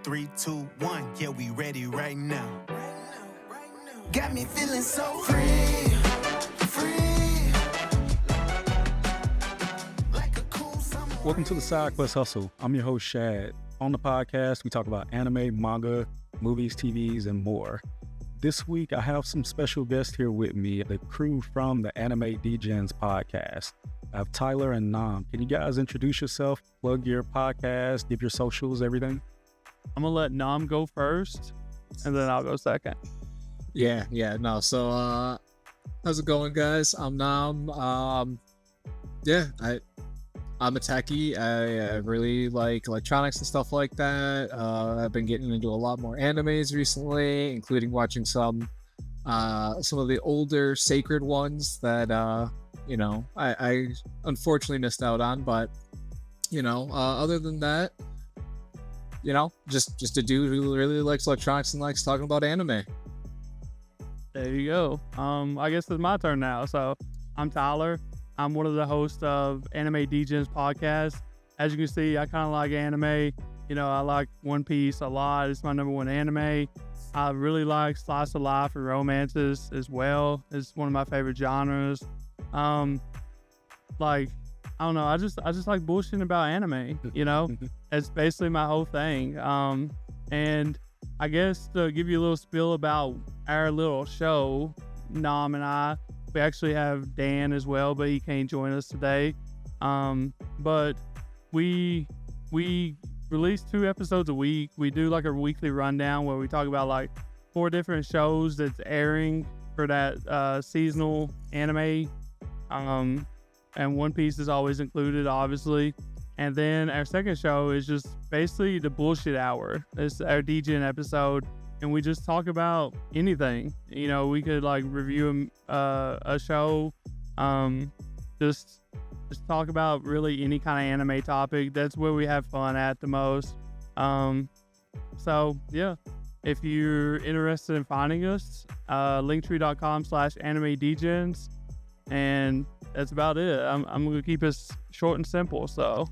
3, 2, 1. Yeah, we ready right now. Got me feeling so free. Like a cool summer. Welcome to the Side Quest Hustle. I'm your host, Shad. On the podcast, we talk about anime, manga, movies, TVs, and more. This week, I have some special guests here with me, the crew from the Anime Degens podcast. I have Tyler and Nom. Can you guys introduce yourself, plug your podcast, give your socials, everything? I'm going to let Nom go first, and then I'll go second. So, how's it going, guys? I'm Nom. I'm a techie. I really like electronics and stuff like that. I've been getting into a lot more animes recently, including watching some of the older sacred ones that I unfortunately missed out on. But other than that, just a dude who really likes electronics and likes talking about anime. There you go. I guess it's my turn now. So I'm Tyler. I'm one of the hosts of Anime Degens podcast. As you can see, I kind of like anime. I like One Piece a lot. It's my number one anime. I really like slice of life and romances as well. It's one of my favorite genres. I don't know. I just like bullshitting about anime. It's basically my whole thing. And I guess to give you a little spiel about our little show, Nom and I. We actually have Dan as well, but he can't join us today. But we release 2 episodes a week. We do like a weekly rundown where we talk about 4 different shows that's airing for that seasonal anime. And One Piece is always included, obviously. And then our second show is just basically the bullshit hour. It's our DGen episode. And we just talk about anything. We could review a show, just talk about really any kind of anime topic. That's where we have fun at the most. So yeah, if you're interested in finding us, linktree.com/animedegens, and that's about it. I'm gonna keep it short and simple. So.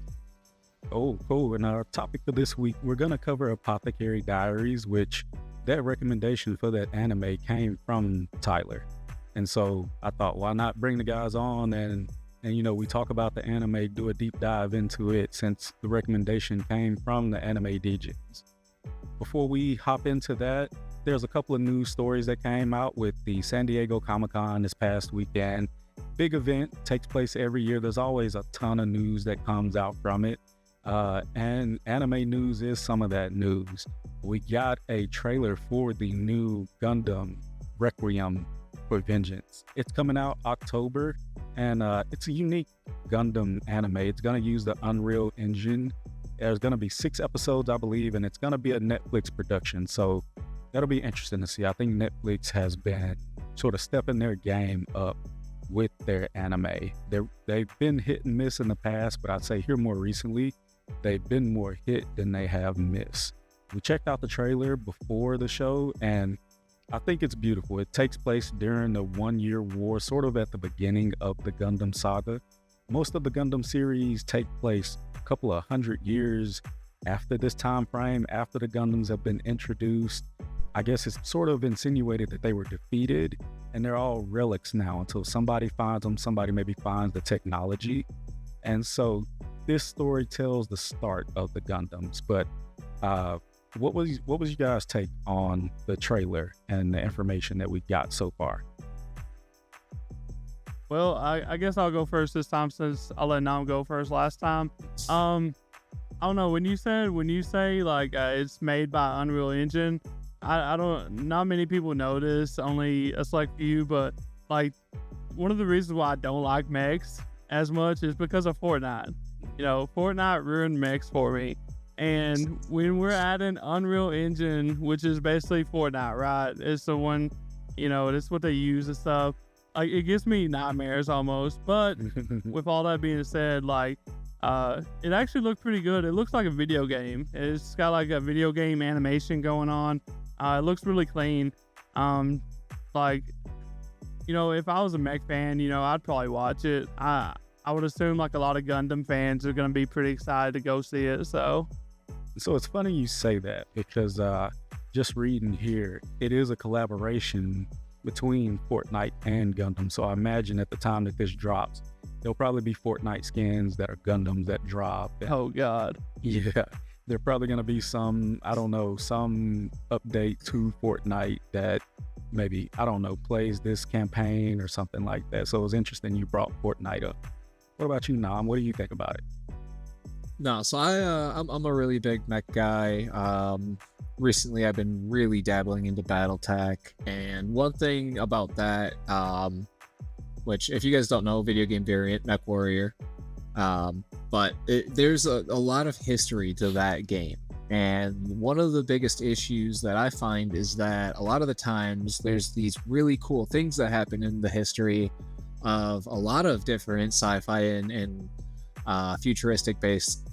Oh, cool. And our topic for this week, we're gonna cover Apothecary Diaries, which that recommendation for that anime came from Tyler. And so I thought, why not bring the guys on and we talk about the anime, do a deep dive into it since the recommendation came from the Anime Degens. Before we hop into that, there's a couple of news stories that came out with the San Diego Comic-Con this past weekend. Big event, takes place every year. There's always a ton of news that comes out from it. And anime news is some of that news. We got a trailer for the new Gundam Requiem for Vengeance. It's coming out October, and it's a unique Gundam anime. It's going to use the Unreal Engine. There's going to be 6 episodes, I believe, and it's going to be a Netflix production. So that'll be interesting to see. I think Netflix has been sort of stepping their game up with their anime. They've been hit and miss in the past, but I'd say here more recently, they've been more hit than they have miss. We checked out the trailer before the show, and I think it's beautiful. It takes place during the 1-year war, sort of at the beginning of the Gundam saga. Most of the Gundam series take place a couple of 100 years after this time frame, after the Gundams have been introduced. I guess it's sort of insinuated that they were defeated, and they're all relics now until somebody finds them, somebody maybe finds the technology. And so this story tells the start of the Gundams. But what was you guys' take on the trailer and the information that we got so far? Well, I guess I'll go first this time since I let Nom go first last time. I don't know, when you say it's made by Unreal Engine, not many people know this, only a select few, but one of the reasons why I don't like mechs as much is because of Fortnite. Fortnite ruined mechs for me. And when we're adding Unreal Engine, which is basically Fortnite, right? It's the one, that's what they use and stuff. It gives me nightmares almost. But with all that being said, it actually looked pretty good. It looks like a video game. It's got a video game animation going on. It looks really clean. If I was a mech fan, I'd probably watch it. I would assume a lot of Gundam fans are going to be pretty excited to go see it. So So it's funny you say that because just reading here, it is a collaboration between Fortnite and Gundam. So I imagine at the time that this drops, there'll probably be Fortnite skins that are Gundams that drop. And, Oh God. yeah, there probably going to be some, I don't know, some update to Fortnite that maybe, I don't know, plays this campaign or something like that. So it was interesting you brought Fortnite up. What about you, Nam? What do you think about it? No, so I'm a really big mech guy. Recently I've been really dabbling into BattleTech, and one thing about that, which if you guys don't know, video game variant, Mech Warrior, but there's a lot of history to that game. And one of the biggest issues that I find is that a lot of the times there's these really cool things that happen in the history of a lot of different sci-fi and futuristic based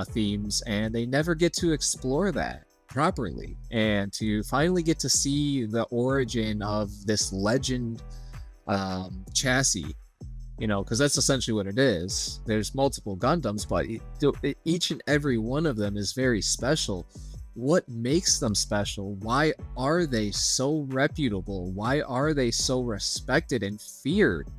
themes, and they never get to explore that properly. And to finally get to see the origin of this legend chassis, you know, because that's essentially what it is. There's multiple Gundams, but each and every one of them is very special. What makes them special? Why are they so reputable? Why are they so respected and feared?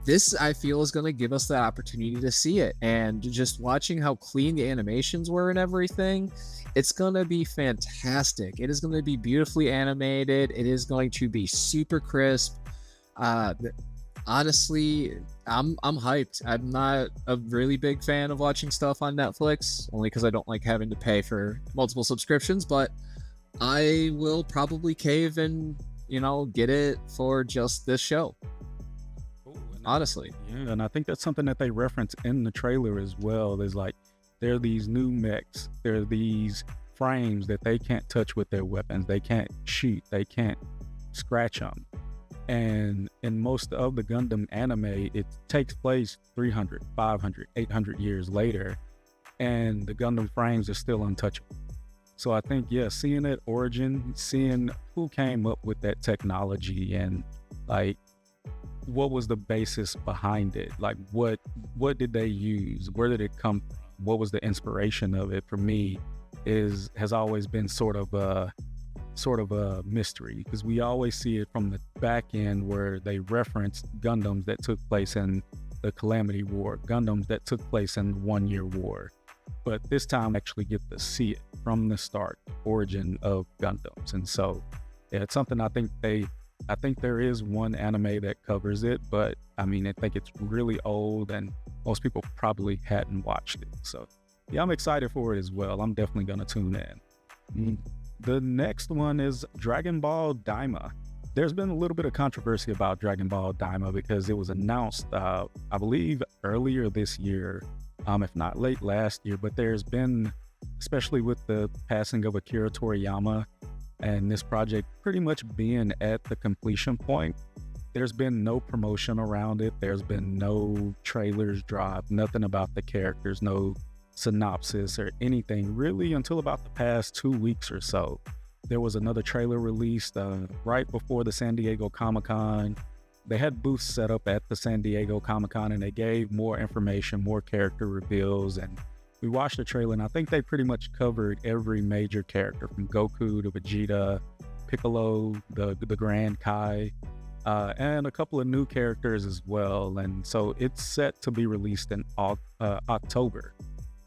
This, I feel, is going to give us that opportunity to see it. And just watching how clean the animations were and everything, it's going to be fantastic. It is going to be beautifully animated. It is going to be super crisp. Honestly, I'm hyped. I'm not a really big fan of watching stuff on Netflix, only because I don't like having to pay for multiple subscriptions, but I will probably cave and, you know, get it for just this show. Honestly. Yeah, and I think that's something that they reference in the trailer as well. There's like, there are these new mechs, there are these frames that they can't touch with their weapons. They can't shoot, they can't scratch them. And in most of the Gundam anime, it takes place 300, 500, 800 years later, and the Gundam frames are still untouchable. So I think, yeah, seeing that origin, seeing who came up with that technology, and like, what was the basis behind it? Like, what did they use? Where did it come from? What was the inspiration of it? For me, has always been sort of a mystery, because we always see it from the back end where they reference Gundams that took place in the Calamity War, Gundams that took place in the 1 Year War. But this time, I actually get to see it from the start, the origin of Gundams. And so, yeah, it's something I think there is one anime that covers it, but I mean, I think it's really old and most people probably hadn't watched it. So yeah, I'm excited for it as well. I'm definitely going to tune in. The next one is Dragon Ball Daima. There's been a little bit of controversy about Dragon Ball Daima because it was announced, I believe, earlier this year, if not late last year, but there's been, especially with the passing of Akira Toriyama, and this project pretty much being at the completion point, there's been no promotion around it. There's been no trailers dropped, nothing about the characters, no synopsis or anything really until about the past 2 weeks or so. There was another trailer released right before the San Diego Comic-Con. They had booths set up at the San Diego Comic-Con, and they gave more information, more character reveals, and we watched the trailer, and I think they pretty much covered every major character from Goku to Vegeta, Piccolo, the Grand Kai, and a couple of new characters as well. And so it's set to be released in October.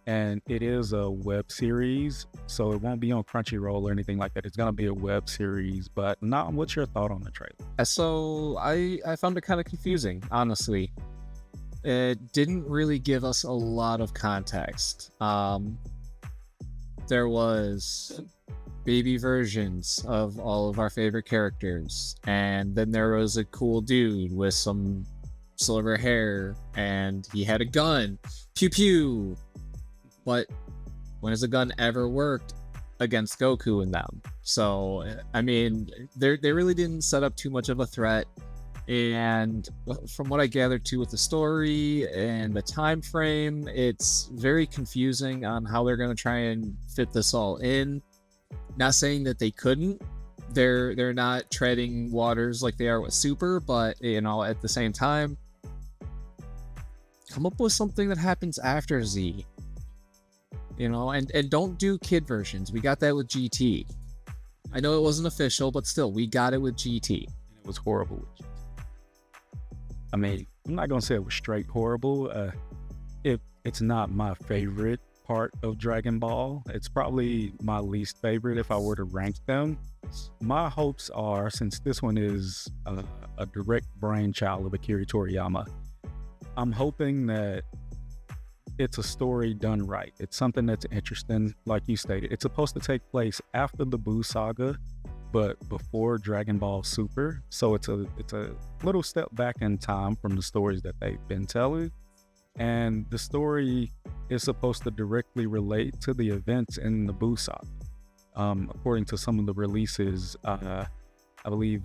And it is a web series, so it won't be on Crunchyroll or anything like that. It's going to be a web series. But Nam, what's your thought on the trailer? So I found it kind of confusing, honestly. It didn't really give us a lot of context. There was baby versions of all of our favorite characters, and then there was a cool dude with some silver hair, and he had a gun. Pew pew! But when has a gun ever worked against Goku and them? So, I mean, they really didn't set up too much of a threat. And from what I gathered too with the story and the time frame, it's very confusing on how they're going to try and fit this all in. Not saying that they couldn't. They're not treading waters like they are with Super, but you know, at the same time, come up with something that happens after Z. and don't do kid versions. We got that with GT. I know it wasn't official, but still, we got it with GT. And it was horrible with GT. I mean, I'm not gonna say it was straight horrible. It's not my favorite part of Dragon Ball. It's probably my least favorite if I were to rank them. My hopes are, since this one is a direct brainchild of Akira Toriyama, I'm hoping that it's a story done right. It's something that's interesting, like you stated. It's supposed to take place after the Buu saga, but before Dragon Ball Super. So it's a little step back in time from the stories that they've been telling. And the story is supposed to directly relate to the events in the Buu saga. According to some of the releases, I believe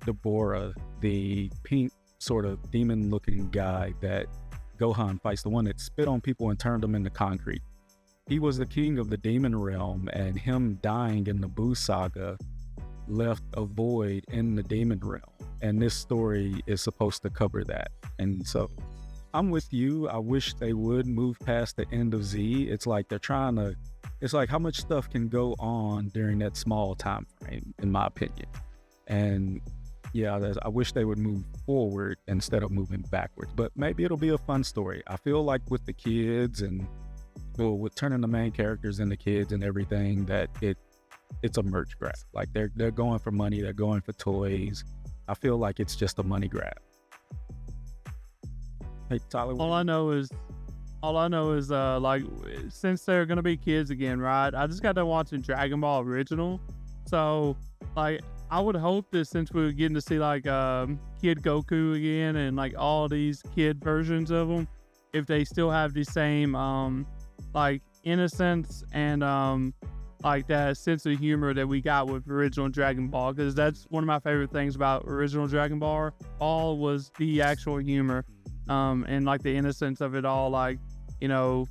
Deborah, the pink sort of demon-looking guy that Gohan fights, the one that spit on people and turned them into concrete. He was the king of the demon realm, and him dying in the Buu saga left a void in the demon realm. And this story is supposed to cover that. And so I'm with you. I wish they would move past the end of Z. It's like they're trying to, it's like how much stuff can go on during that small time frame, in my opinion. And yeah, I wish they would move forward instead of moving backwards. But maybe it'll be a fun story. I feel like with the kids and with turning the main characters into kids and everything, that it's a merch grab. Like they're going for money, they're going for toys. I feel like it's just a money grab. Hey Tyler, All I know is like, since they're gonna be kids again, right? I just got done watching Dragon Ball Original, so like I would hope that since we were getting to see like Kid Goku again and like all these kid versions of them, if they still have the same like innocence and like that sense of humor that we got with original Dragon Ball, because that's one of my favorite things about original Dragon Ball. All was the actual humor, and like the innocence of it all, like, you know,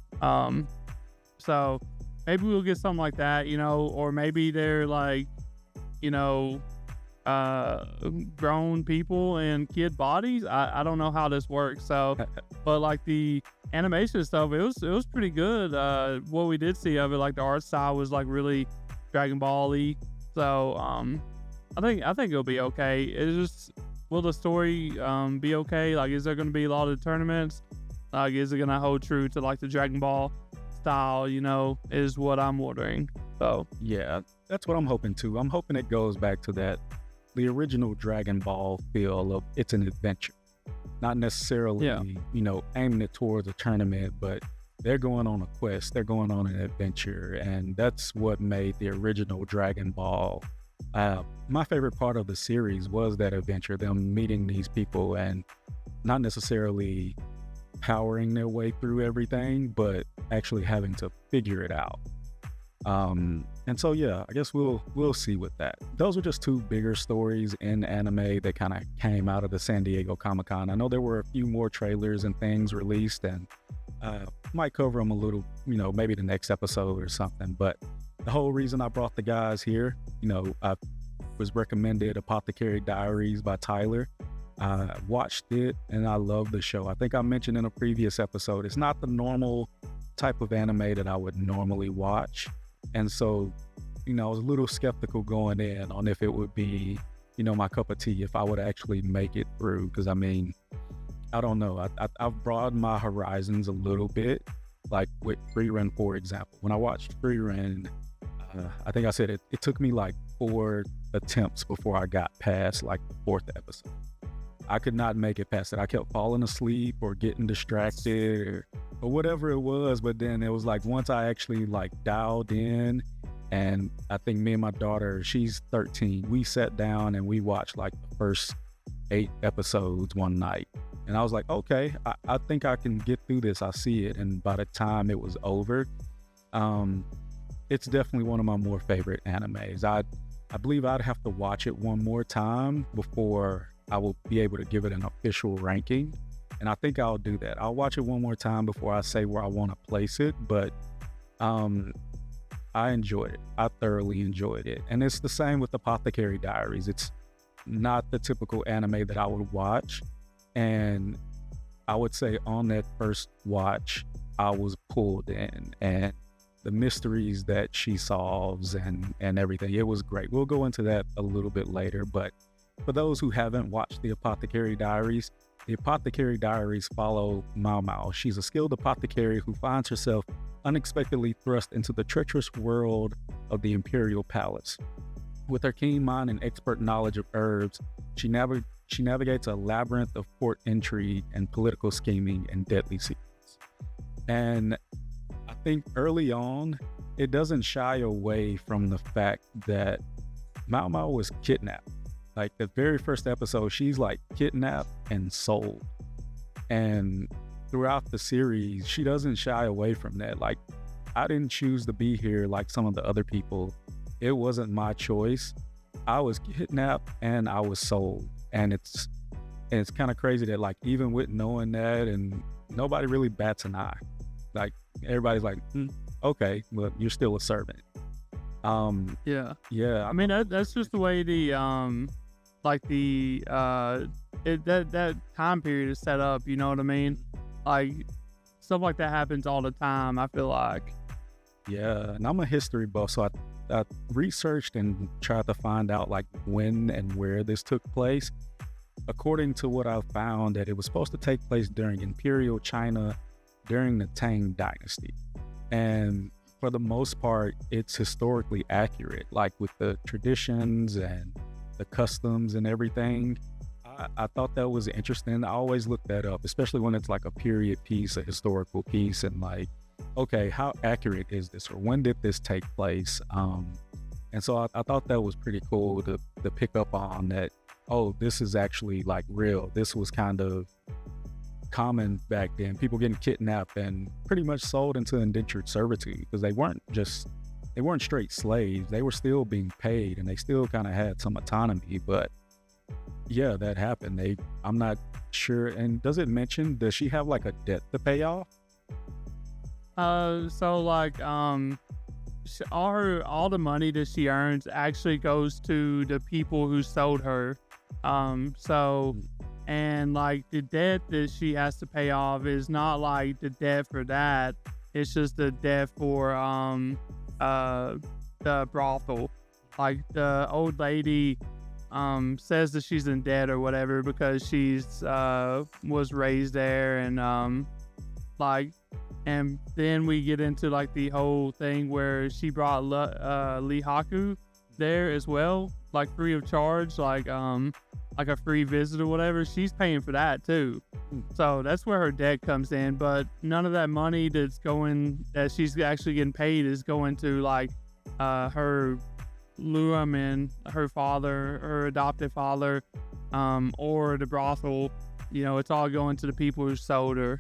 so maybe we'll get something like that, you know, or maybe they're like, you know, grown people in kid bodies. I don't know how this works, so but like the animation stuff, it was pretty good. What we did see of it, like the art style was like really Dragon Ball-y, so I think it'll be okay. It's just, will the story be okay? Like, is there going to be a lot of tournaments? Like, is it going to hold true to like the Dragon Ball style, you know, is what I'm wondering. So yeah, that's what I'm hoping too. I'm hoping it goes back to that, the original Dragon Ball feel of it's an adventure, not necessarily, you know, aiming it towards a tournament, but they're going on a quest, they're going on an adventure, and that's what made the original Dragon Ball. My favorite part of the series was that adventure, them meeting these people and not necessarily powering their way through everything, but actually having to figure it out. And so yeah, I guess we'll see with that. Those were just two bigger stories in anime that kind of came out of the San Diego Comic-Con. I know there were a few more trailers and things released, and might cover them a little, you know, maybe the next episode or something. But the whole reason I brought the guys here, you know, I was recommended Apothecary Diaries by Tyler. I watched it and I love the show. I think I mentioned in a previous episode, it's not the normal type of anime that I would normally watch. And so, you know, I was a little skeptical going in on if it would be, you know, my cup of tea, if I would actually make it through. Because I mean, I don't know. I've broadened my horizons a little bit, like with Free Run, for example. When I watched Free Run, I think I said it took me like 4 attempts before I got past like the 4th episode. I could not make it past it. I kept falling asleep or getting distracted or whatever it was. But then it was like once I actually like dialed in, and I think me and my daughter, she's 13, we sat down and we watched like the first 8 episodes one night. And I was like, okay, I think I can get through this. I see it. And by the time it was over, it's definitely one of my more favorite animes. I believe I'd have to watch it one more time before I will be able to give it an official ranking. And I think I'll do that. I'll watch it one more time before I say where I want to place it. But I enjoyed it. I thoroughly enjoyed it. And it's the same with Apothecary Diaries. It's not the typical anime that I would watch. And I would say on that first watch, I was pulled in. And the mysteries that she solves and everything. It was great. We'll go into that a little bit later, but for those who haven't watched the Apothecary Diaries, the Apothecary Diaries follow Mao Mao. She's a skilled apothecary who finds herself unexpectedly thrust into the treacherous world of the Imperial Palace. With her keen mind and expert knowledge of herbs, she navigates a labyrinth of court intrigue and political scheming and deadly secrets. And I think early on, it doesn't shy away from the fact that Mao Mao was kidnapped. Like the very first episode, she's like kidnapped and sold. And throughout the series, she doesn't shy away from that. Like, I didn't choose to be here like some of the other people. It wasn't my choice. I was kidnapped and I was sold. And it's kind of crazy that like even with knowing that, and nobody really bats an eye. Like everybody's like, okay, well, you're still a servant. Yeah. Yeah. I mean, that's just the way that time period is set up. You know what I mean? Like stuff like that happens all the time, I feel like. Yeah, and I'm a history buff, so I researched and tried to find out like when and where this took place. According to what I found, that it was supposed to take place during Imperial China during the Tang Dynasty. And for the most part, it's historically accurate, like with the traditions and the customs and everything. I thought that was interesting. I always look that up, especially when it's like a period piece, a historical piece, and like, okay, how accurate is this, or when did this take place? And so I thought that was pretty cool to pick up on that. Oh, this is actually like real. This was kind of common back then. People getting kidnapped and pretty much sold into indentured servitude, because they weren't straight slaves. They were still being paid, and they still kind of had some autonomy. But yeah, that happened. I'm not sure. And does she have like a debt to pay off? So like all the money that she earns actually goes to the people who sold her. And like the debt that she has to pay off is not like the debt for that. It's just the debt for the brothel. Like the old lady says that she's in debt or whatever because she's was raised there, and and then we get into like the whole thing where she brought Lee Haku there as well, like free of charge, like a free visit or whatever. She's paying for that too. So that's where her debt comes in. But none of that money that she's actually getting paid is going to like her Luam and her adopted father, or the brothel. You know, it's all going to the people who sold her.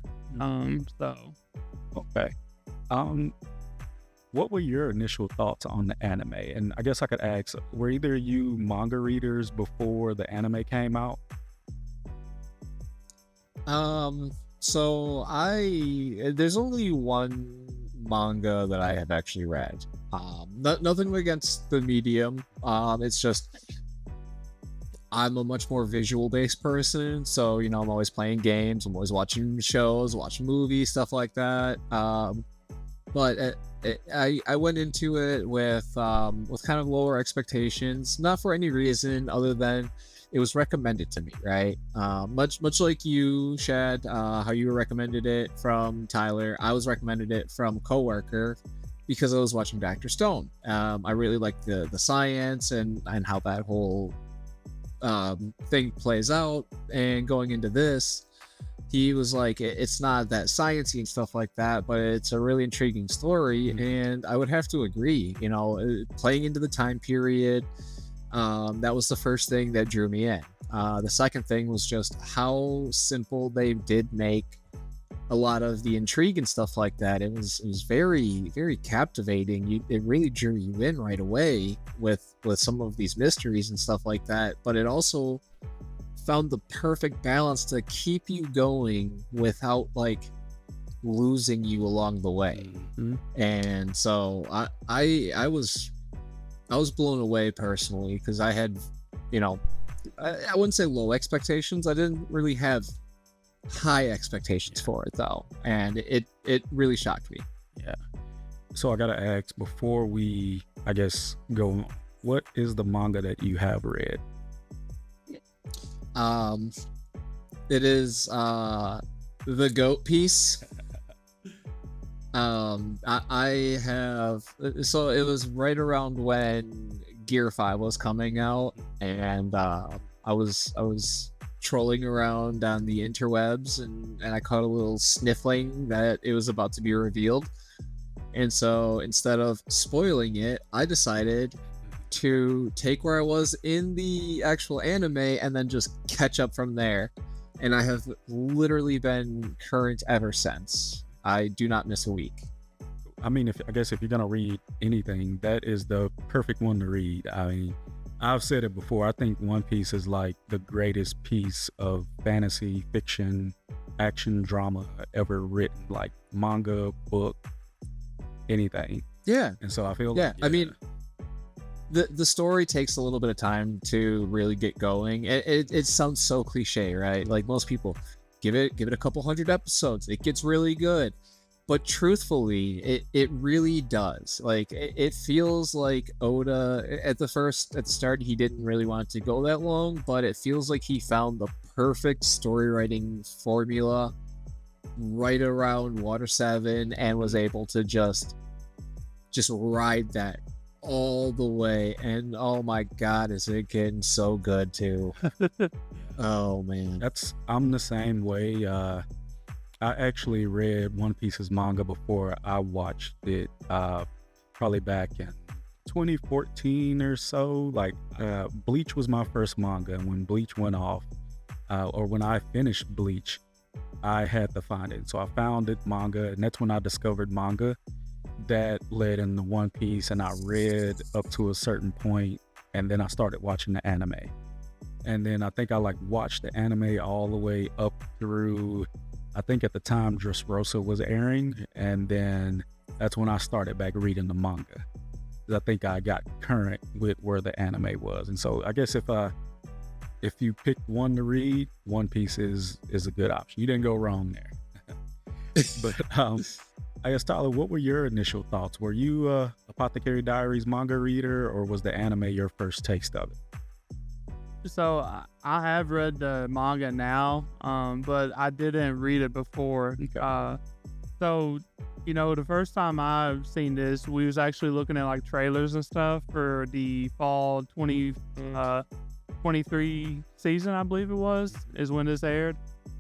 Okay. What were your initial thoughts on the anime? And I guess I could ask, were either of you manga readers before the anime came out? So there's only one manga that I have actually read. Nothing against the medium. It's just I'm a much more visual based person, so you know, I'm always playing games, I'm always watching shows, watching movies, stuff like that. But I went into it with kind of lower expectations, not for any reason other than it was recommended to me, right? Much like you, Shad, how you recommended it from Tyler, I was recommended it from a coworker because I was watching Dr. Stone. I really liked the science and how that whole thing plays out. And going into this, he was like, it's not that sciencey and stuff like that, but it's a really intriguing story. And I would have to agree, you know, playing into the time period, that was the first thing that drew me in. The second thing was just how simple they did make a lot of the intrigue and stuff like that. It was very, very captivating. It really drew you in right away with some of these mysteries and stuff like that. But it also found the perfect balance to keep you going without like losing you along the way. And so I was blown away personally, because I had, you know, I wouldn't say low expectations. I didn't really have high expectations for it though, and it really shocked me. Yeah. So I gotta ask before we, I guess, go on, what is the manga that you have read? It is the goat piece. I have, so it was right around when Gear 5 was coming out, and I was trolling around on the interwebs, and I caught a little sniffling that it was about to be revealed. And so instead of spoiling it, I decided to take where I was in the actual anime and then just catch up from there. And I have literally been current ever since. I do not miss a week. I mean, I guess if you're gonna read anything, that is the perfect one to read. I mean, I've said it before. I think One Piece is like the greatest piece of fantasy fiction, action drama ever written. Like manga, book, anything. Yeah. And so I feel Yeah. like, I mean, the story takes a little bit of time to really get going. It sounds so cliche, right? Like most people give it a couple hundred episodes, it gets really good. But truthfully, it really does. Like it feels like Oda at the start he didn't really want to go that long, but it feels like he found the perfect story writing formula right around Water 7 and was able to just ride that all the way. And oh my god, is it getting so good too. Oh man, I'm the same way. I actually read One Piece's manga before I watched it, probably back in 2014 or so. Like Bleach was my first manga, and when Bleach went off, or when I finished Bleach, I had to find it. So I found it manga, and that's when I discovered manga. That led into One Piece, and I read up to a certain point, and then I started watching the anime. And then I think I watched the anime all the way up through, I think at the time Dressrosa was airing, and then that's when I started back reading the manga. I think I got current with where the anime was. And so I guess if you picked one to read, One Piece is a good option. You didn't go wrong there. But I guess, Tyler, what were your initial thoughts? Were you a Apothecary Diaries manga reader, or was the anime your first taste of it? So I have read the manga now, but I didn't read it before. Okay. So, the first time I've seen this, we was actually looking at trailers and stuff for the fall 2023 season, I believe it was, is when this aired.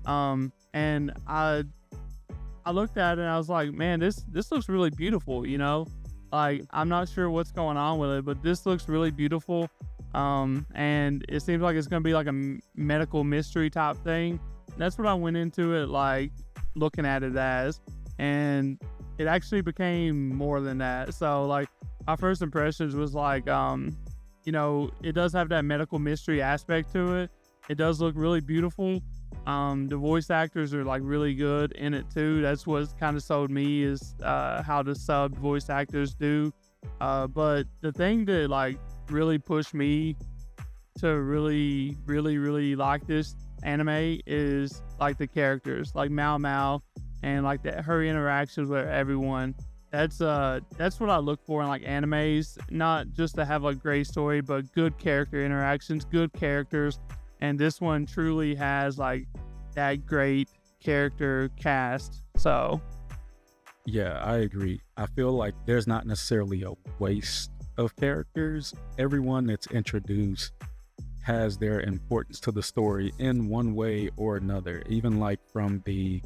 And I looked at it and I was like, man, this looks really beautiful, I'm not sure what's going on with it, but this looks really beautiful. And it seems like it's going to be like a medical mystery type thing. That's what I went into it looking at it as, and it actually became more than that. So my first impressions was it does have that medical mystery aspect to it. It does look really beautiful. The voice actors are really good in it too. That's what kind of sold me is how the sub voice actors do. But the thing that really pushed me to really like this anime is the characters, Mao Mao, and her interactions with everyone. That's what I look for in animes, not just to have a great story, but good character interactions, good characters. And this one truly has that great character cast. So yeah, I agree. I feel like there's not necessarily a waste of characters. Everyone that's introduced has their importance to the story in one way or another. Even from the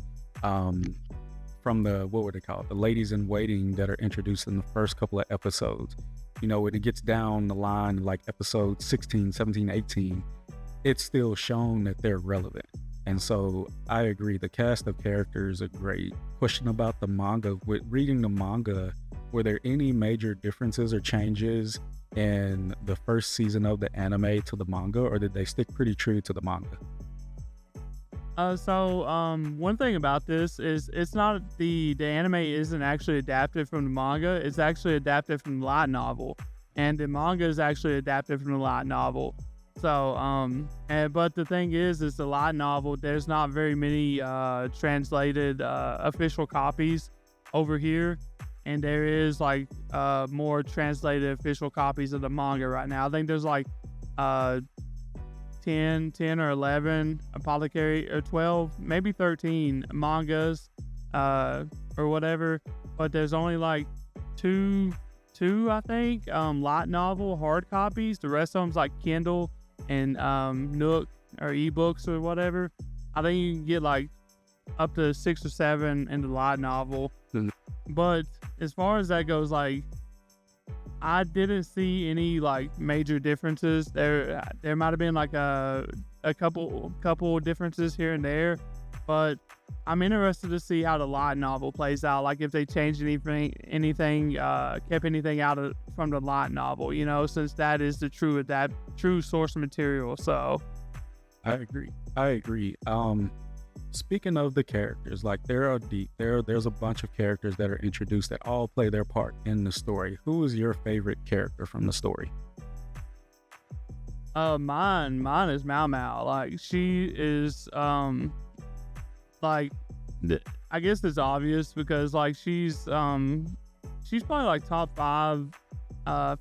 what would they call it, the ladies in waiting that are introduced in the first couple of episodes. When it gets down the line episode 16, 17, 18, it's still shown that they're relevant. And so I agree, the cast of characters are great. Question about the manga, with reading the manga, were there any major differences or changes in the first season of the anime to the manga, or did they stick pretty true to the manga? One thing about this is it's not the anime isn't actually adapted from the manga. It's actually adapted from the light novel, and the manga is actually adapted from the light novel. So, but the thing is the light novel, there's not very many translated official copies over here. and there is like more translated official copies of the manga right now. I think there's like 10 or 11 Apothecary, or 12, maybe 13 mangas or whatever, but there's only like two I think light novel hard copies. The rest of them's like Kindle and Nook or ebooks or whatever. I think you can get like up to 6 or 7 in the light novel. But as far as that goes, like, I didn't see any like major differences. There might have been like a couple differences here and there, but I'm interested to see how the light novel plays out. Like if they changed anything, kept anything out from the light novel, you know, since that is the true source material. So I agree. Speaking of the characters, like there's a bunch of characters that are introduced that all play their part in the story. Who is your favorite character from the story? Mine is Mao Mao. Like she is like I guess it's obvious because like she's probably like top 5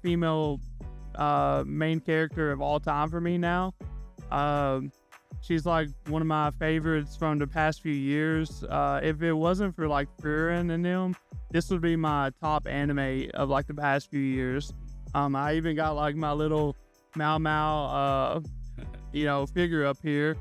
female main character of all time for me now. She's like one of my favorites from the past few years. If it wasn't for like Frieren and them, this would be my top anime of like the past few years. I even got like my little Mao Mao, figure up here.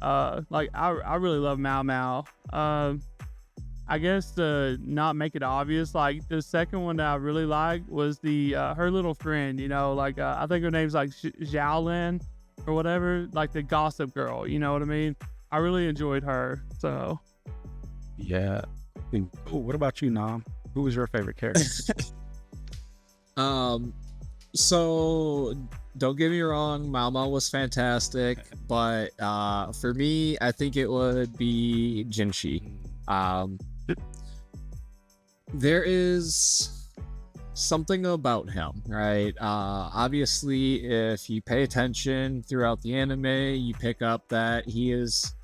Like I really love Mao Mao. I guess to not make it obvious, like the second one that I really liked was the her little friend. You know, like I think her name's like Xiaolin or whatever, like the gossip girl, you know what I mean? I really enjoyed her. So yeah. Cool. What about you, Nom? Who was your favorite character? So don't get me wrong, Mao Mao was fantastic, but for me, I think it would be Jinshi. There is something about him, right? Obviously, if you pay attention throughout the anime, you pick up that he is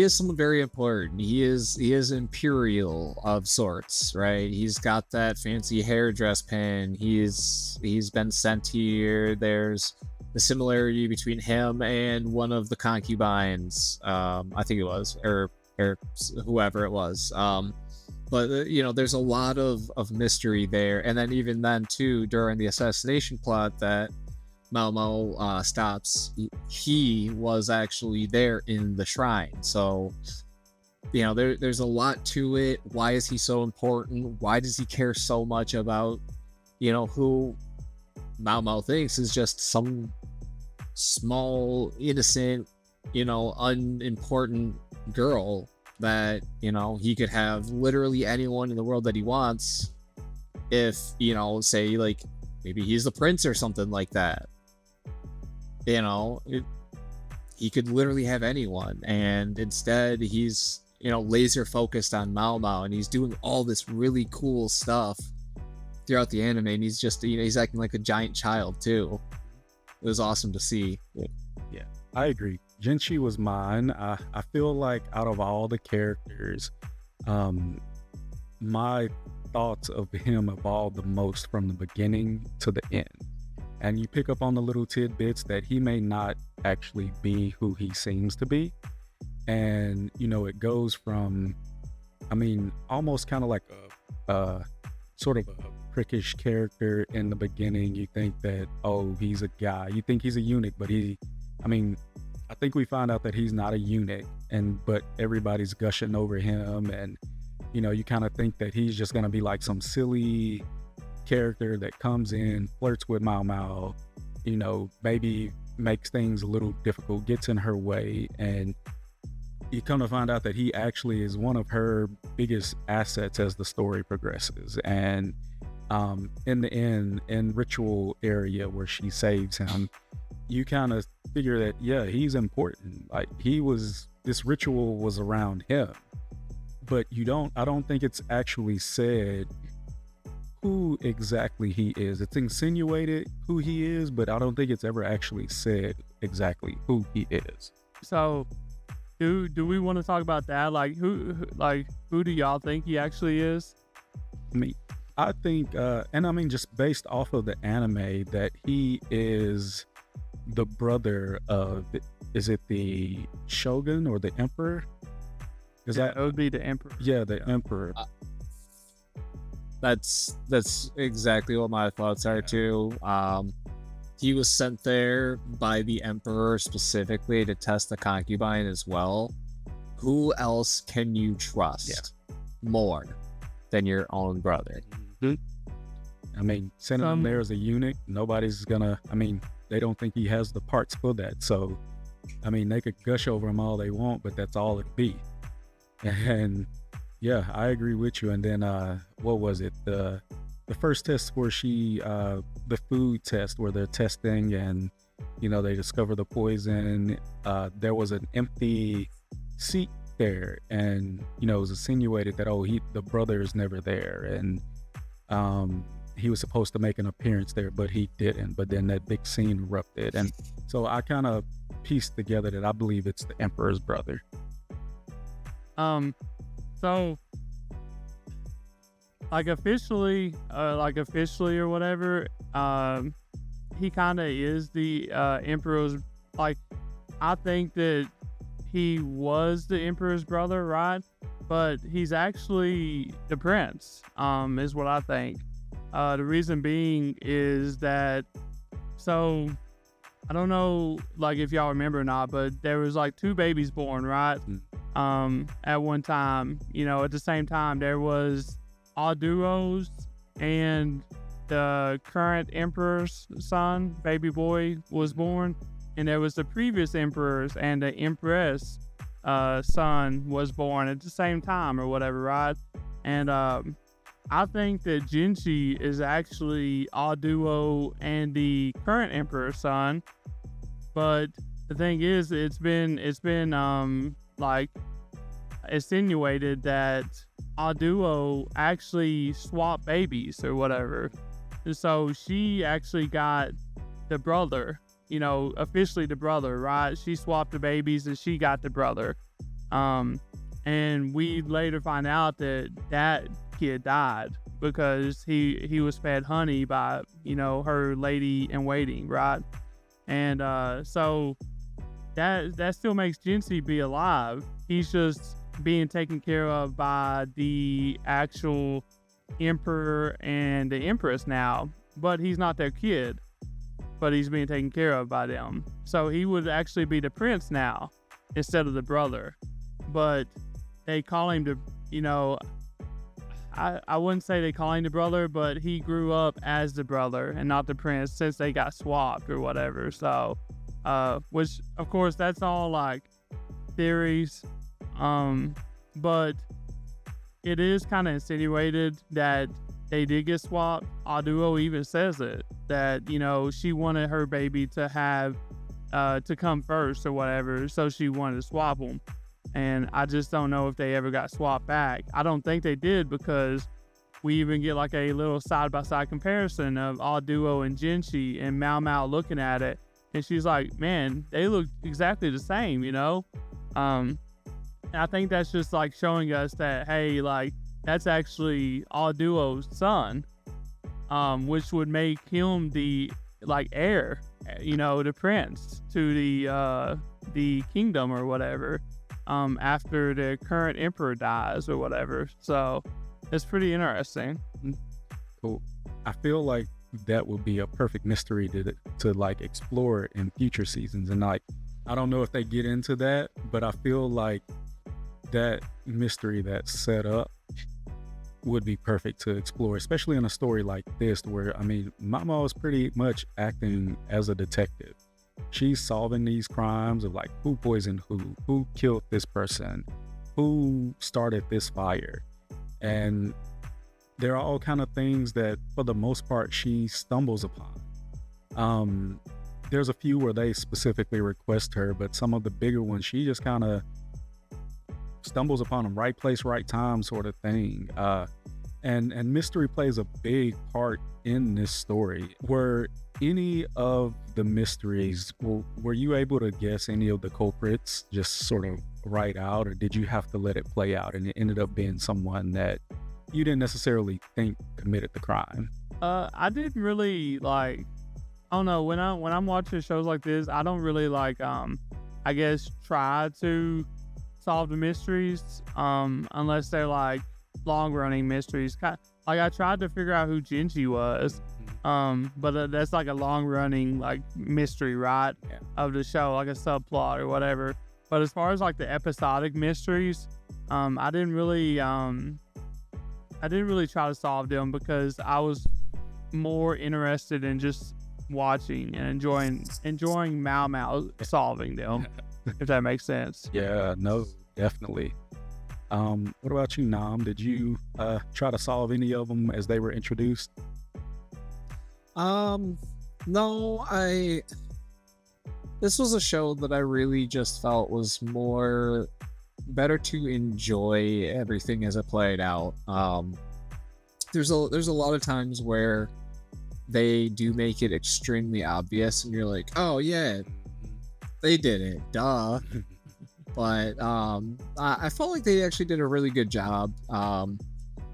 someone very important. He is Imperial of sorts, right? He's got that fancy hairdress pin. He's been sent here. There's the similarity between him and one of the concubines. I think it was, or whoever it was. But there's a lot of mystery there. And then even then too, during the assassination plot that Mao Mao stops, he was actually there in the shrine. So there's a lot to it. Why is he so important? Why does he care so much about who Mao Mao thinks is just some small, innocent, unimportant girl that he could have literally anyone in the world that he wants if say like maybe he's the prince or something like that. He could literally have anyone, and instead he's laser focused on Mao Mao, and he's doing all this really cool stuff throughout the anime, and he's just he's acting like a giant child too. It was awesome to see. Yeah, I agree. Jinshi was mine. I feel like out of all the characters, my thoughts of him evolved the most from the beginning to the end. And you pick up on the little tidbits that he may not actually be who he seems to be. And, it goes from, almost kind of like a sort of a prickish character in the beginning. You think that, oh, he's a guy. You think he's a eunuch, but I think we find out that he's not a eunuch, but everybody's gushing over him, and you kind of think that he's just gonna be like some silly character that comes in, flirts with Mao Mao, maybe makes things a little difficult, gets in her way, and you come to find out that he actually is one of her biggest assets as the story progresses. And in the end, in ritual area where she saves him, you kind of figure that, yeah, he's important. Like this ritual was around him, but I don't think it's actually said who exactly he is. It's insinuated who he is, but I don't think it's ever actually said exactly who he is. So do we want to talk about that? Like who do y'all think he actually is? I mean, I think, and I mean, just based off of the anime, that he is the brother of, is it the Shogun or the Emperor? Is Yeah, that, it would be the Emperor. yeah, the Emperor. That's exactly what my thoughts are too. He was sent there by the Emperor specifically to test the concubine as well. Who else can you trust more than your own brother? I mean, sending him there as a eunuch, nobody's gonna, I mean, they don't think he has the parts for that. So, I mean, they could gush over him all they want, but that's all it'd be. And yeah, I agree with you. And then, what was it? The first test where the food test where they're testing and, they discover the poison. There was an empty seat there, and, it was insinuated that, the brother is never there. And, he was supposed to make an appearance there, but he didn't. But then that big scene erupted. And so I kind of pieced together that I believe it's the Emperor's brother. So officially or whatever, he kind of is the Emperor's, I think that he was the Emperor's brother, right? But he's actually the prince, is what I think. The reason being is that, so I don't know, if y'all remember or not, but there was 2 babies born, right? At one time, at the same time, there was Alduo's and the current emperor's son, baby boy, was born, and there was the previous emperor's and the empress son was born at the same time or whatever, right? And I think that Jinshi is actually Alduo and the current emperor's son, but the thing is, it's been insinuated that Alduo actually swapped babies or whatever. And so she actually got the brother, officially the brother, right? She swapped the babies and she got the brother. And we later find out that kid died because he was fed honey by, her lady in waiting, right? And so that still makes Jinshi be alive. He's just being taken care of by the actual emperor and the empress now, but he's not their kid, but he's being taken care of by them. So he would actually be the prince now instead of the brother, but they call him I wouldn't say they call him the brother, but he grew up as the brother and not the prince since they got swapped or whatever. So which of course that's all theories, but it is kind of insinuated that they did get swapped. Alduo even says it, that she wanted her baby to have to come first or whatever, so she wanted to swap them. And I just don't know if they ever got swapped back. I don't think they did, because we even get a little side-by-side comparison of Alduo and Jinshi, and Mao Mao looking at it, and she's like, man, they look exactly the same, And I think that's just showing us that, hey, that's actually Alduo's son, which would make him the heir, the prince to the kingdom or whatever, after the current emperor dies or whatever. So it's pretty interesting. Cool. I feel like that would be a perfect mystery to explore in future seasons. And I don't know if they get into that, but I feel like that mystery that's set up would be perfect to explore, especially in a story like this, where, Mama is pretty much acting as a detective. She's solving these crimes of who poisoned who killed this person, who started this fire. And there are all kind of things that, for the most part, she stumbles upon. There's a few where they specifically request her, but some of the bigger ones, she just kind of stumbles upon them, right place, right time sort of thing. And mystery plays a big part in this story. Were any of the mysteries, were you able to guess any of the culprits just sort of right out, or did you have to let it play out and it ended up being someone that you didn't necessarily think committed the crime. I didn't really like. I don't know, when I'm watching shows like this, I don't really like I guess try to solve the mysteries unless they're like long running mysteries. Like I tried to figure out who Jinshi was, but that's like a long running like mystery, right? Yeah. Of the show, like a subplot or whatever. But as far as like the episodic mysteries, I didn't really try to solve them because I was more interested in just watching and enjoying Mao Mao solving them, if that makes sense. Yeah, no, definitely. What about you, Nom? Did you try to solve any of them as they were introduced? No, this was a show that I really just felt was more better to enjoy everything as it played out. There's a lot of times where they do make it extremely obvious and you're like, oh yeah, they did it, duh. But I felt like they actually did a really good job.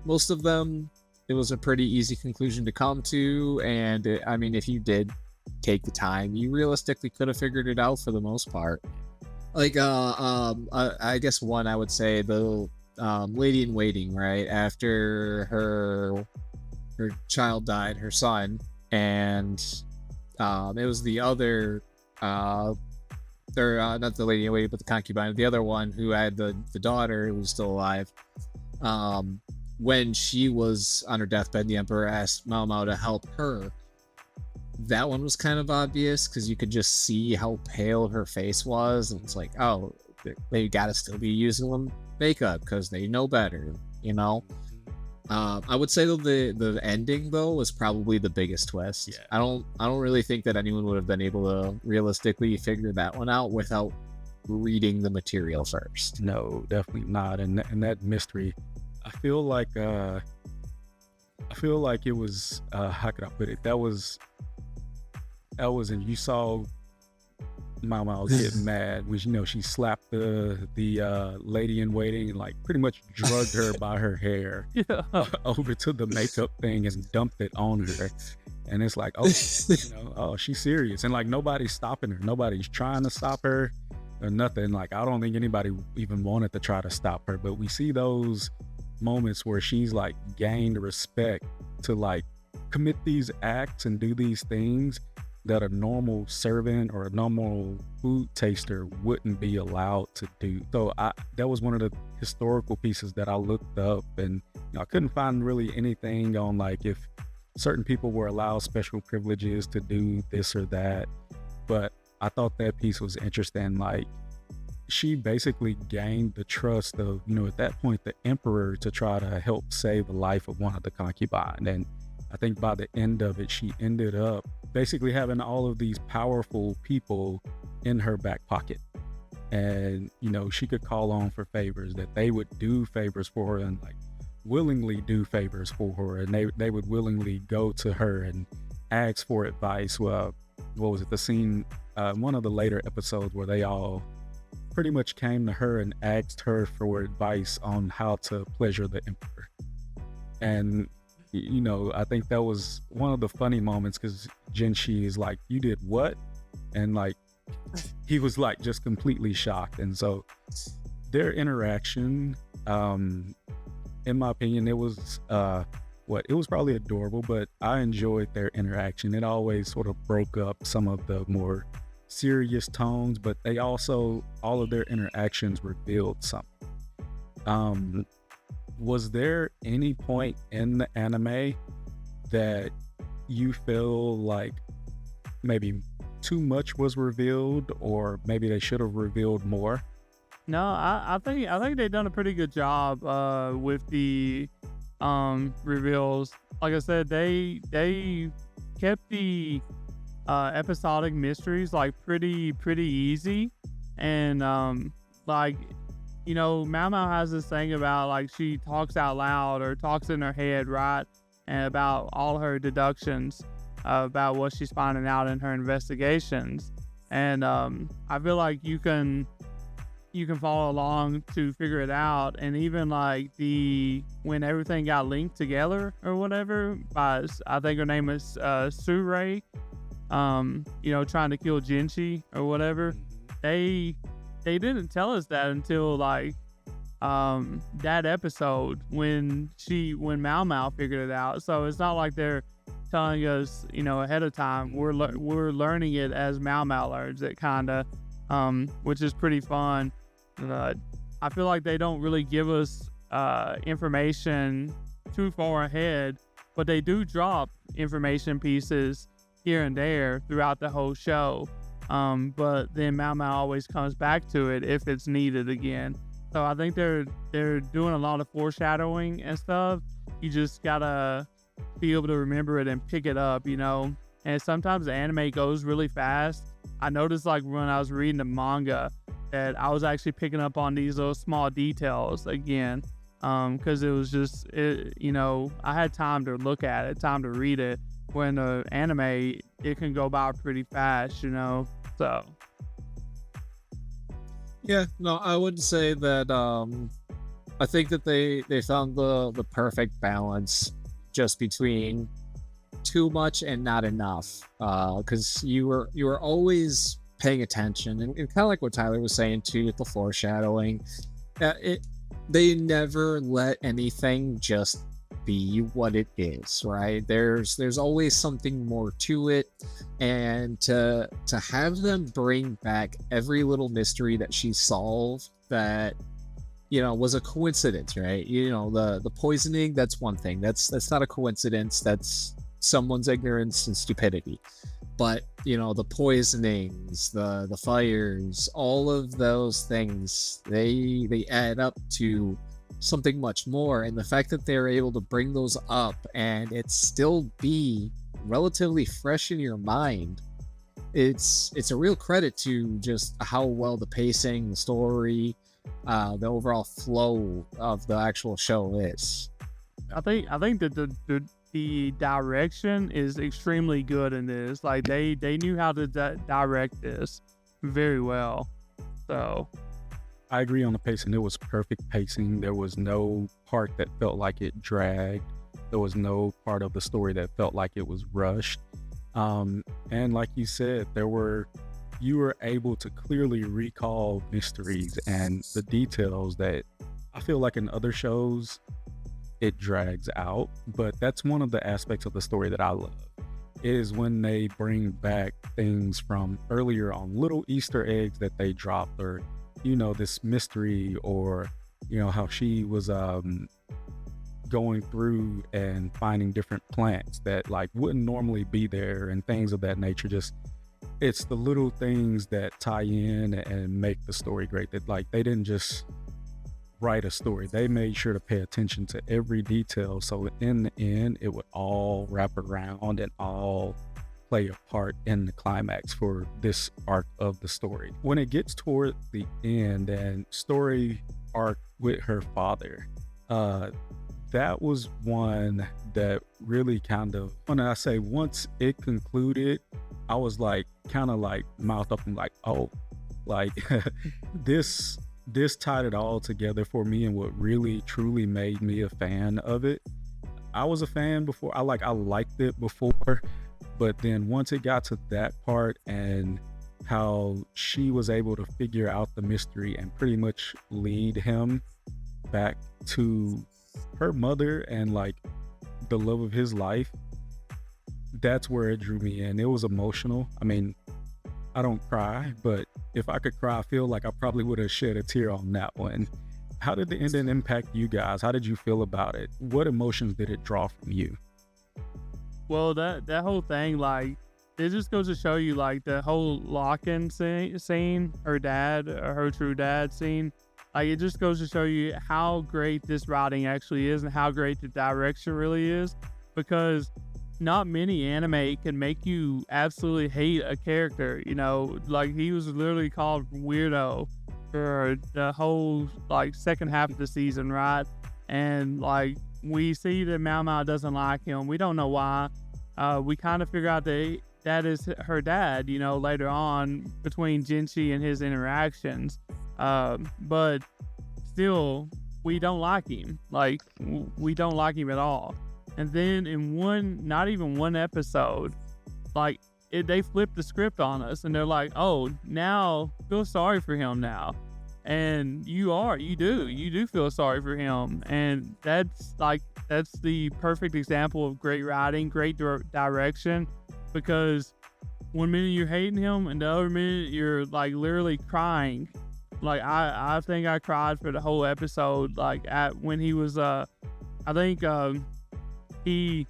Most of them, it was a pretty easy conclusion to come to, and I mean, if you did take the time, you realistically could have figured it out for the most part. Like I guess one I would say the lady in waiting, right after her child died, her son, and it was the other not the lady in waiting, but the concubine, the other one who had the daughter who was still alive. When she was on her deathbed, the Emperor asked Mao Mao to help her. That one was kind of obvious because you could just see how pale her face was, and it's like, oh, they gotta still be using makeup because they know better, you know. I would say though the ending though was probably the biggest twist. Yeah. I don't really think that anyone would have been able to realistically figure that one out without reading the material first. No, definitely not. And that mystery, I feel like it was how could I put it? That was and you saw Mao Mao get mad when she slapped the lady in waiting and like pretty much drugged her by her hair over to the makeup thing and dumped it on her. And it's like, oh, oh, she's serious. And like nobody's stopping her. Nobody's trying to stop her or nothing. Like I don't think anybody even wanted to try to stop her. But we see those moments where she's like gained respect to like commit these acts and do these things that a normal servant or a normal food taster wouldn't be allowed to do. So that was one of the historical pieces that I looked up, and I couldn't find really anything on like if certain people were allowed special privileges to do this or that. But I thought that piece was interesting. Like she basically gained the trust of, at that point, the emperor to try to help save the life of one of the concubines. And I think by the end of it, she ended up basically having all of these powerful people in her back pocket. And, she could call on for favors, that they would do favors for her and like willingly do favors for her. And they would willingly go to her and ask for advice. Well, what was it? The scene, one of the later episodes where they all pretty much came to her and asked her for advice on how to pleasure the emperor. And I think that was one of the funny moments because Jinshi is like, you did what? And like, he was like just completely shocked. And so their interaction, in my opinion, it was, it was probably adorable, but I enjoyed their interaction. It always sort of broke up some of the more serious tones, but they also, all of their interactions revealed something. Was there any point in the anime that you feel like maybe too much was revealed, or maybe they should have revealed more? No, I think they've done a pretty good job with the reveals. Like I said, they kept the episodic mysteries like pretty easy, and Mao Mao has this thing about like she talks out loud or talks in her head, right? And about all her deductions about what she's finding out in her investigations. And I feel like you can you can follow along to figure it out. And even like when everything got linked together or whatever by, I think her name is Surei, trying to kill Jinshi or whatever. They didn't tell us that until like that episode when Mao Mao figured it out. So it's not like they're telling us, ahead of time. We're learning it as Mao Mao learns it, kinda, which is pretty fun. I feel like they don't really give us information too far ahead, but they do drop information pieces here and there throughout the whole show. But then Mao Mao always comes back to it if it's needed again. So I think they're doing a lot of foreshadowing and stuff. You just gotta be able to remember it and pick it up, And sometimes the anime goes really fast. I noticed like when I was reading the manga that I was actually picking up on these little small details again, because it was just I had time to look at it, time to read it. When the anime, it can go by pretty fast, So. Yeah, no, I would say that I think that they found the perfect balance just between too much and not enough, because you were always paying attention, and kind of like what Tyler was saying too with the foreshadowing. They never let anything just be what it is, right? There's always something more to it, and to have them bring back every little mystery that she solved that was a coincidence, right? The poisoning, that's one thing, that's not a coincidence, that's someone's ignorance and stupidity. But the poisonings, the fires, all of those things, they add up to something much more. And the fact that they're able to bring those up and it still be relatively fresh in your mind, it's a real credit to just how well the pacing, the story, the overall flow of the actual show is. I think that the direction is extremely good in this. Like they knew how to direct this very well. So I agree on the pacing. It was perfect pacing. There was no part that felt like it dragged. There was no part of the story that felt like it was rushed. And like you said, you were able to clearly recall mysteries and the details that I feel like in other shows it drags out. But that's one of the aspects of the story that I love, is when they bring back things from earlier on, little Easter eggs that they dropped, or this mystery, or how she was going through and finding different plants that like wouldn't normally be there and things of that nature. Just, it's the little things that tie in and make the story great, that like they didn't just write a story, they made sure to pay attention to every detail, so in the end it would all wrap around and all play a part in the climax for this arc of the story. When it gets toward the end and story arc with her father, that was one that really kind of, when I say once it concluded, I was like kind of like mouth up and like, oh, like this tied it all together for me. And what really truly made me a fan of it, I was a fan before, I liked it before, but then once it got to that part and how she was able to figure out the mystery and pretty much lead him back to her mother and like the love of his life, that's where it drew me in. It was emotional. I mean, I don't cry, but if I could cry, I feel like I probably would have shed a tear on that one. How did the ending impact you guys? How did you feel about it? What emotions did it draw from you? Well, that whole thing, like, it just goes to show you, like, the whole lock-in scene, her true dad scene, like, it just goes to show you how great this writing actually is and how great the direction really is, because not many anime can make you absolutely hate a character, like, he was literally called Weirdo for the whole, like, second half of the season, right? And, like, we see that Mao Mao doesn't like him. We don't know why. We kind of figure out that that is her dad, later on between Jinshi and his interactions. But still, we don't like him. Like, we don't like him at all. And then in not even one episode, like, they flipped the script on us, and they're like, oh, now feel sorry for him now. And you do feel sorry for him. And that's the perfect example of great writing, great direction, because one minute you're hating him and the other minute you're like literally crying. Like, I think I cried for the whole episode, like when he was, I think he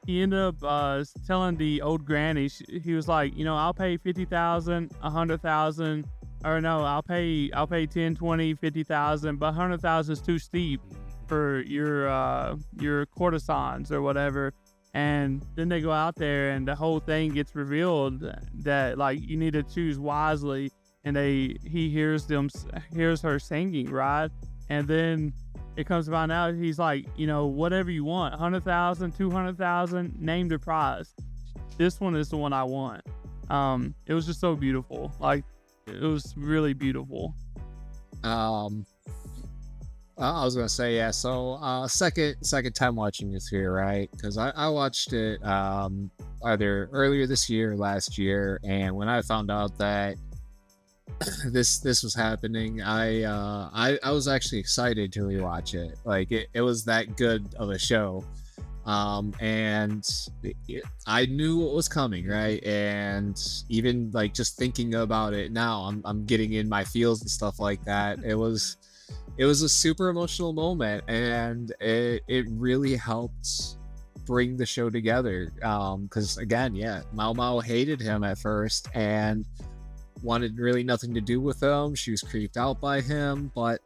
ended up telling the old granny, he was like, I'll pay 50,000, 100,000, or no, I'll pay 10, 20, 50,000, but 100,000 is too steep for your courtesans or whatever. And then they go out there and the whole thing gets revealed that, like, you need to choose wisely. And he hears her singing, right? And then it comes to find out, he's like, whatever you want, 100,000, 200,000, name the prize. This one is the one I want. It was just so beautiful. Like, it was really beautiful. I was gonna say, yeah. So, second time watching this here, right? Because I watched it either earlier this year or last year, and when I found out that this was happening, I was actually excited to rewatch it. Like, it was that good of a show. And I knew what was coming, right? And even like just thinking about it now, I'm getting in my feels and stuff like that. It was a super emotional moment, and it really helped bring the show together. Because again, yeah, Mao Mao hated him at first and wanted really nothing to do with him. She was creeped out by him, but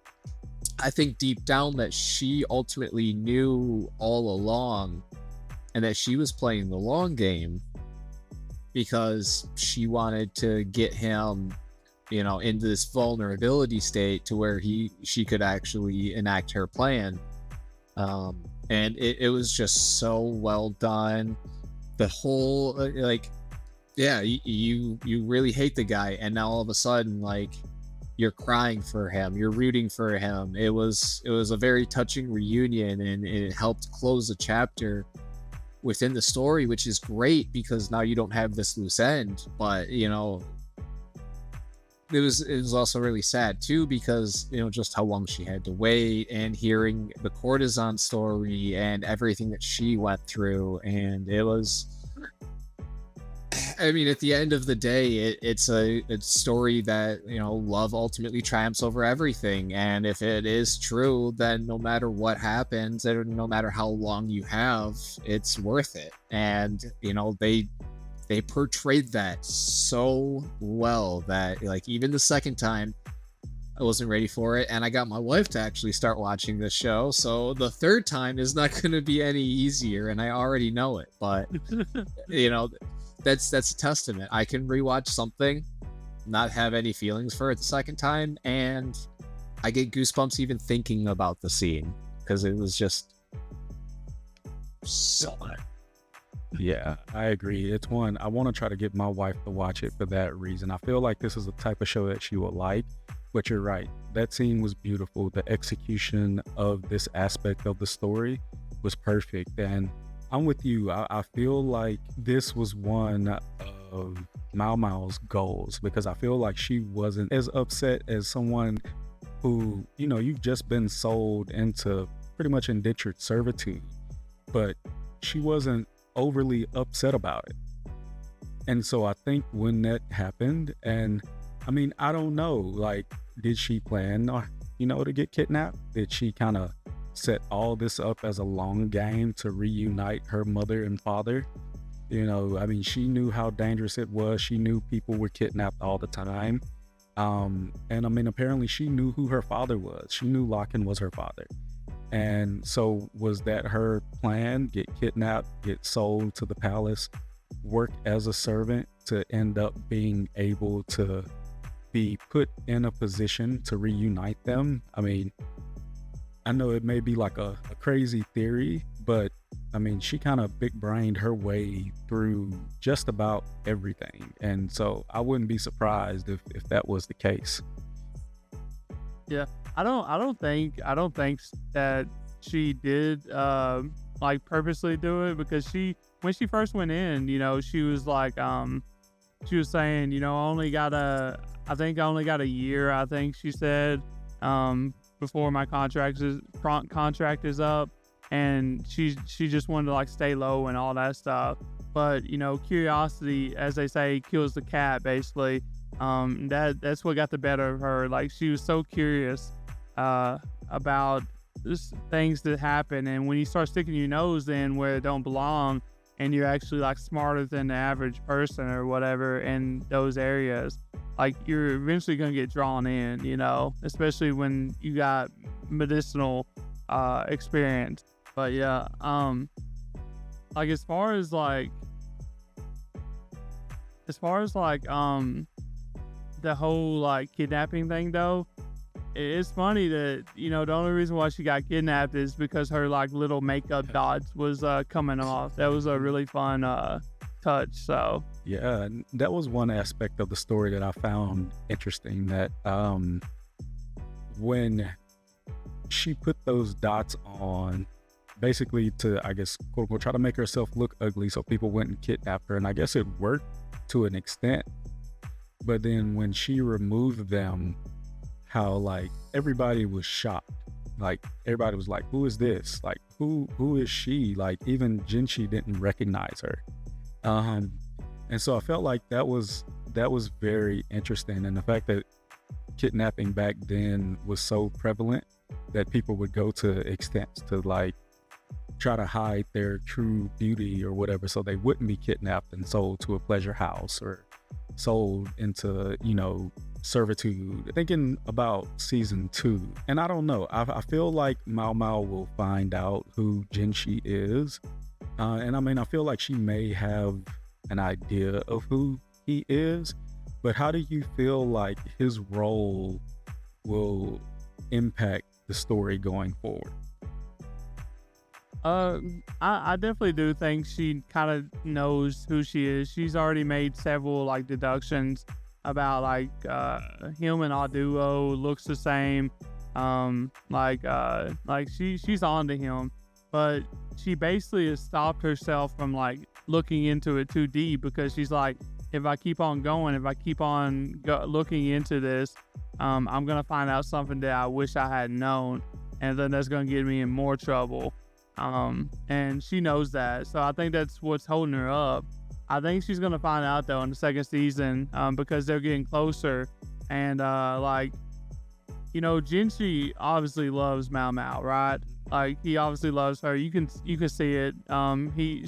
I think deep down that she ultimately knew all along, and that she was playing the long game because she wanted to get him, into this vulnerability state to where she could actually enact her plan. And it was just so well done. The whole yeah, you really hate the guy, and now all of a sudden, like, you're crying for him, you're rooting for him. It was a very touching reunion, and it helped close a chapter within the story, which is great because now you don't have this loose end. But it was also really sad too, because just how long she had to wait, and hearing the courtesan story and everything that she went through. And it was, I mean, at the end of the day, it's a story that, love ultimately triumphs over everything. And if it is true, then no matter what happens, and no matter how long you have, it's worth it. And, they portrayed that so well that, like, even the second time, I wasn't ready for it. And I got my wife to actually start watching this show. So the third time is not going to be any easier. And I already know it. But, that's a testament. I can rewatch something, not have any feelings for it the second time, and I get goosebumps even thinking about the scene, because it was just so good. Yeah, I agree. It's one I want to try to get my wife to watch it for that reason. I feel like this is the type of show that she will like. But you're right, that scene was beautiful. The execution of this aspect of the story was perfect, and I'm with you. I feel like this was one of Mao Mao's goals, because I feel like she wasn't as upset as someone who, you've just been sold into pretty much indentured servitude, but she wasn't overly upset about it. And so I think when that happened, and I mean, I don't know, like, did she plan, to get kidnapped? Did she kind of set all this up as a long game to reunite her mother and father? I mean, she knew how dangerous it was. She knew people were kidnapped all the time. And I mean, apparently she knew who her father was. She knew Locken was her father. And so was that her plan? Get kidnapped, get sold to the palace, work as a servant to end up being able to be put in a position to reunite them? I mean, I know it may be like a crazy theory, but I mean, she kind of big brained her way through just about everything. And so I wouldn't be surprised if that was the case. Yeah. I don't think that she did like purposely do it, because when she first went in, she was like she was saying, I only got a year, I think she said, before my contract is up, and she just wanted to like stay low and all that stuff. But curiosity, as they say, kills the cat, basically. That's what got the better of her. Like, she was so curious about just things that happen, and when you start sticking your nose in where it don't belong, and you're actually like smarter than the average person or whatever in those areas, like, you're eventually gonna get drawn in, especially when you got medicinal experience. But yeah, like as far as the whole like kidnapping thing though, it's funny that the only reason why she got kidnapped is because her like little makeup dots was coming off. That was a really fun touch. So yeah, and that was one aspect of the story that I found interesting, that when she put those dots on, basically to, I guess, quote unquote, try to make herself look ugly so people wouldn't kidnap her, and I guess it worked to an extent. But then when she removed them, how like everybody was shocked. Like, everybody was like, who is this? Like, who is she? Like, even Jinshi didn't recognize her. And so I felt like that was very interesting. And the fact that kidnapping back then was so prevalent that people would go to extents to like try to hide their true beauty or whatever, so they wouldn't be kidnapped and sold to a pleasure house or sold into, servitude. Thinking about season 2, and I don't know, I feel like Mao Mao will find out who Jinshi is, and I mean, I feel like she may have an idea of who he is, but how do you feel like his role will impact the story going forward? I definitely do think she kind of knows who she is. She's already made several like deductions about like him and Aduo looks the same. She's on to him, but she basically has stopped herself from like looking into it too deep, because she's like, if I keep on going, looking into this, I'm gonna find out something that I wish I had known, and then that's gonna get me in more trouble. And she knows that, so I think that's what's holding her up. I think she's gonna find out though in the second season, because they're getting closer, and Jinshi obviously loves Mao Mao, right? Like, he obviously loves her. You can see it.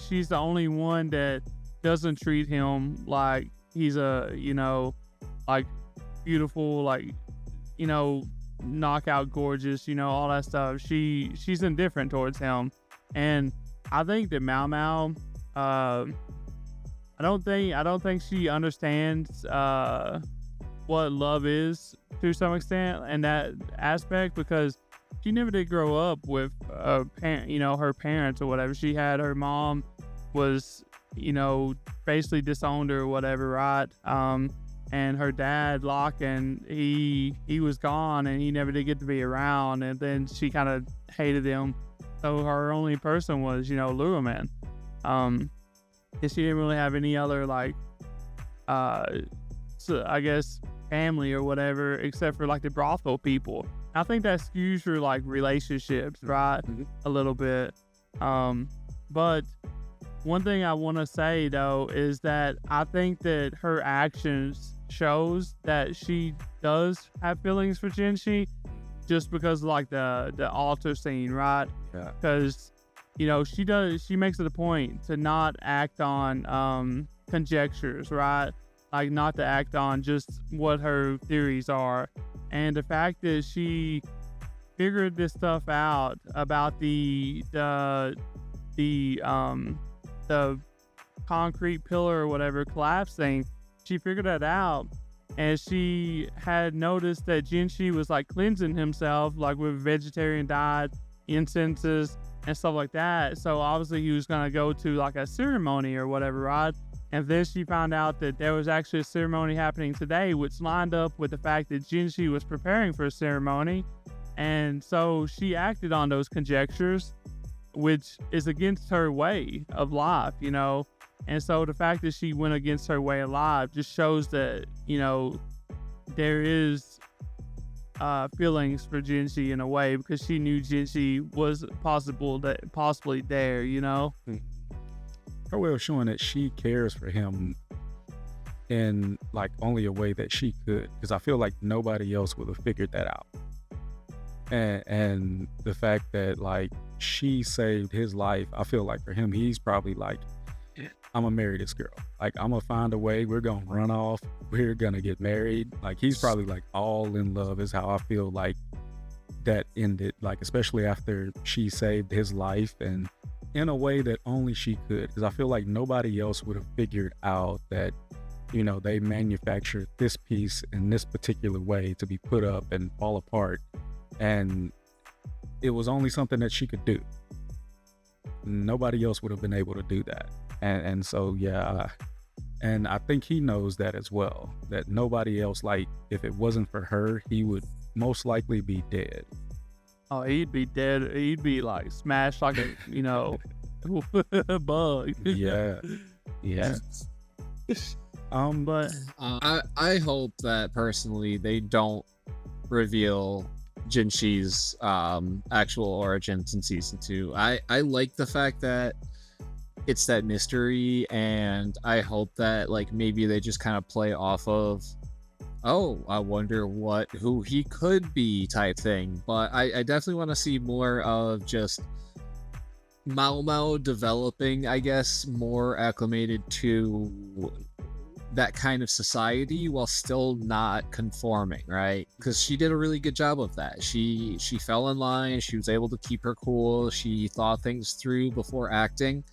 She's the only one that doesn't treat him like he's a like beautiful, like knockout gorgeous, all that stuff. She's indifferent towards him. And I think that Mao Mao, I don't think she understands what love is to some extent in that aspect, because she never did grow up with her parents or whatever. She had, her mom was basically disowned her or whatever, right? And her dad, Locken, he was gone, and he never did get to be around, and then she kind of hated him. So her only person was, Luaman. And she didn't really have any other, like, so I guess, family or whatever, except for, like, the brothel people. I think that skews her, like, relationships, right? Mm-hmm. A little bit. But one thing I want to say, though, is that I think that her actions shows that she does have feelings for Jinshi, just because of, like, the altar scene, right? Yeah. Because she makes it a point to not act on conjectures, right? Like, not to act on just what her theories are. And the fact that she figured this stuff out about the concrete pillar or whatever collapsing, she figured that out, and she had noticed that Jinshi was like cleansing himself, like with vegetarian diet, incenses, and stuff like that. So obviously he was gonna go to like a ceremony or whatever, right? And then she found out that there was actually a ceremony happening today, which lined up with the fact that Jinshi was preparing for a ceremony. And so she acted on those conjectures, which is against her way of life, you know? And so the fact that she went against her way of life just shows that, you know, there is feelings for Jinshi in a way, because she knew Jinshi was possibly there, you know? Her way of showing that she cares for him in like only a way that she could, because I feel like nobody else would have figured that out. And the fact that like she saved his life, I feel like for him, he's probably like, I'm gonna marry this girl. Like, I'm gonna find a way. We're gonna run off. We're gonna get married. Like, he's probably like all in love, is how I feel like that ended. Like, especially after she saved his life, and in a way that only she could, because I feel like nobody else would have figured out that, you know, they manufactured this piece in this particular way to be put up and fall apart, and it was only something that she could do. Nobody else would have been able to do that. And so, yeah, and I think he knows that as well, that nobody else, like, if it wasn't for her, he would most likely be dead. Oh, he'd be dead. He'd be like smashed like a, you know, bug. Yeah. But I hope that personally they don't reveal Jinshi's actual origins in season 2. I like the fact that it's that mystery, and I hope that like maybe they just kind of play off of, oh, I wonder who he could be type thing. But I definitely want to see more of just Mao developing, I guess, more acclimated to that kind of society while still not conforming, right? Because she did a really good job of that. She fell in line. She was able to keep her cool. She thought things through before acting.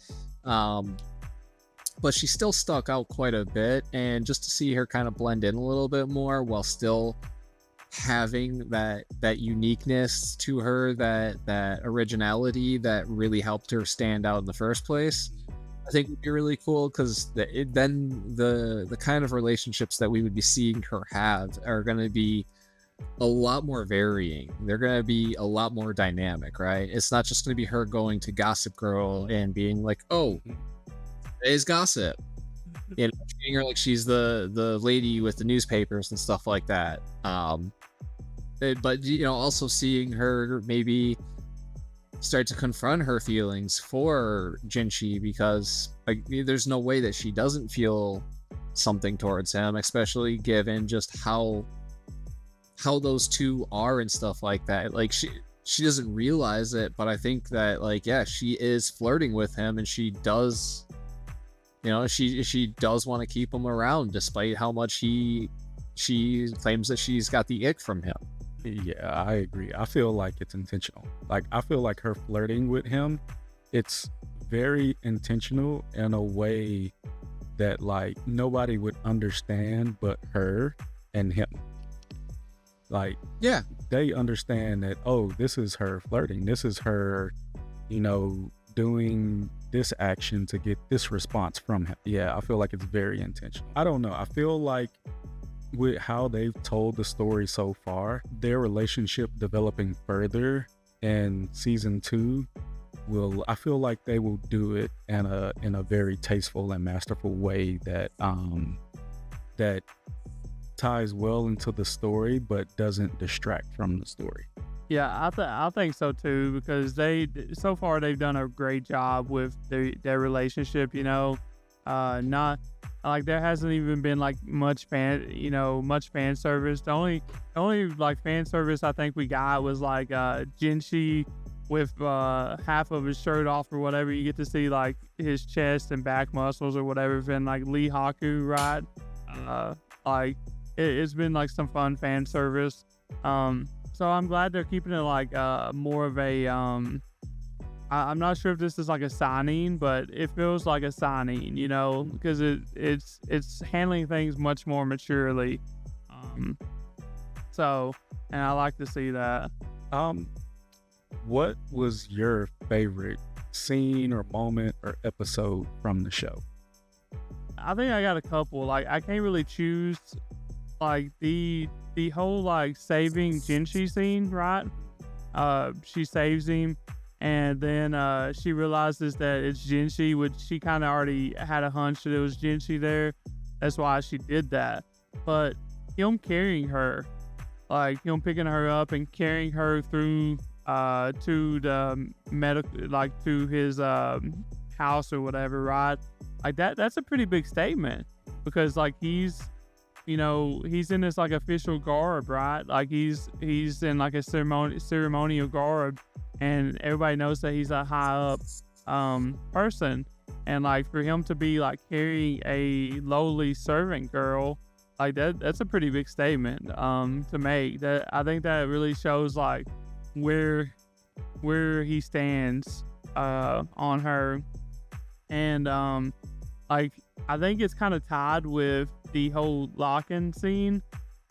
But she still stuck out quite a bit, and just to see her kind of blend in a little bit more while still having that uniqueness to her, that originality that really helped her stand out in the first place, I think would be really cool, because then the kind of relationships that we would be seeing her have are going to be a lot more varying. They're going to be a lot more dynamic, right? It's not just going to be her going to Gossip Girl and being like, oh, today's gossip. You know, treating her like she's the lady with the newspapers and stuff like that. But, you know, also seeing her maybe start to confront her feelings for Jinshi, because like, there's no way that she doesn't feel something towards him, especially given just how those two are and stuff like that. Like, she doesn't realize it, but I think that, like, yeah, she is flirting with him, and she does, you know, she does want to keep him around despite how much she claims that she's got the ick from him. Yeah, I agree. I feel like it's intentional. Like, I feel like her flirting with him, it's very intentional in a way that like nobody would understand but her and him. Like, yeah, they understand that, oh, this is her flirting. This is her, you know, doing this action to get this response from him. Yeah, I feel like it's very intentional. I don't know. I feel like with how they've told the story so far, their relationship developing further in season 2 I feel like they will do it in a very tasteful and masterful way that that ties well into the story but doesn't distract from the story. yeah, I think so too, because so far they've done a great job with their relationship. You know, not like there hasn't even been like much fan service. The only like fan service I think we got was like Jinshi with half of his shirt off or whatever. You get to see like his chest and back muscles or whatever. Been like Lee Haku, right? Like it's been like some fun fan service. So I'm glad they're keeping it like more of a I'm not sure if this is like a signing, but it feels like a signing, you know, because it's handling things much more maturely. So, and I like to see that. what was your favorite scene or moment or episode from the show? I think I got a couple. Like, I can't really choose. Like, the whole like saving Jinshi scene, right? She saves him, and then she realizes that it's Jinshi, which she kind of already had a hunch that it was Jinshi there. That's why she did that. But him carrying her, like him picking her up and carrying her through to the medical, like to his house or whatever, right? Like that's a pretty big statement, because like he's in this like official garb, right? Like he's in like a ceremonial garb, and everybody knows that he's a high up person. And like for him to be like carrying a lowly servant girl, like that's a pretty big statement to make. That I think that really shows like where he stands on her. And like I think it's kind of tied with the whole lock-in scene,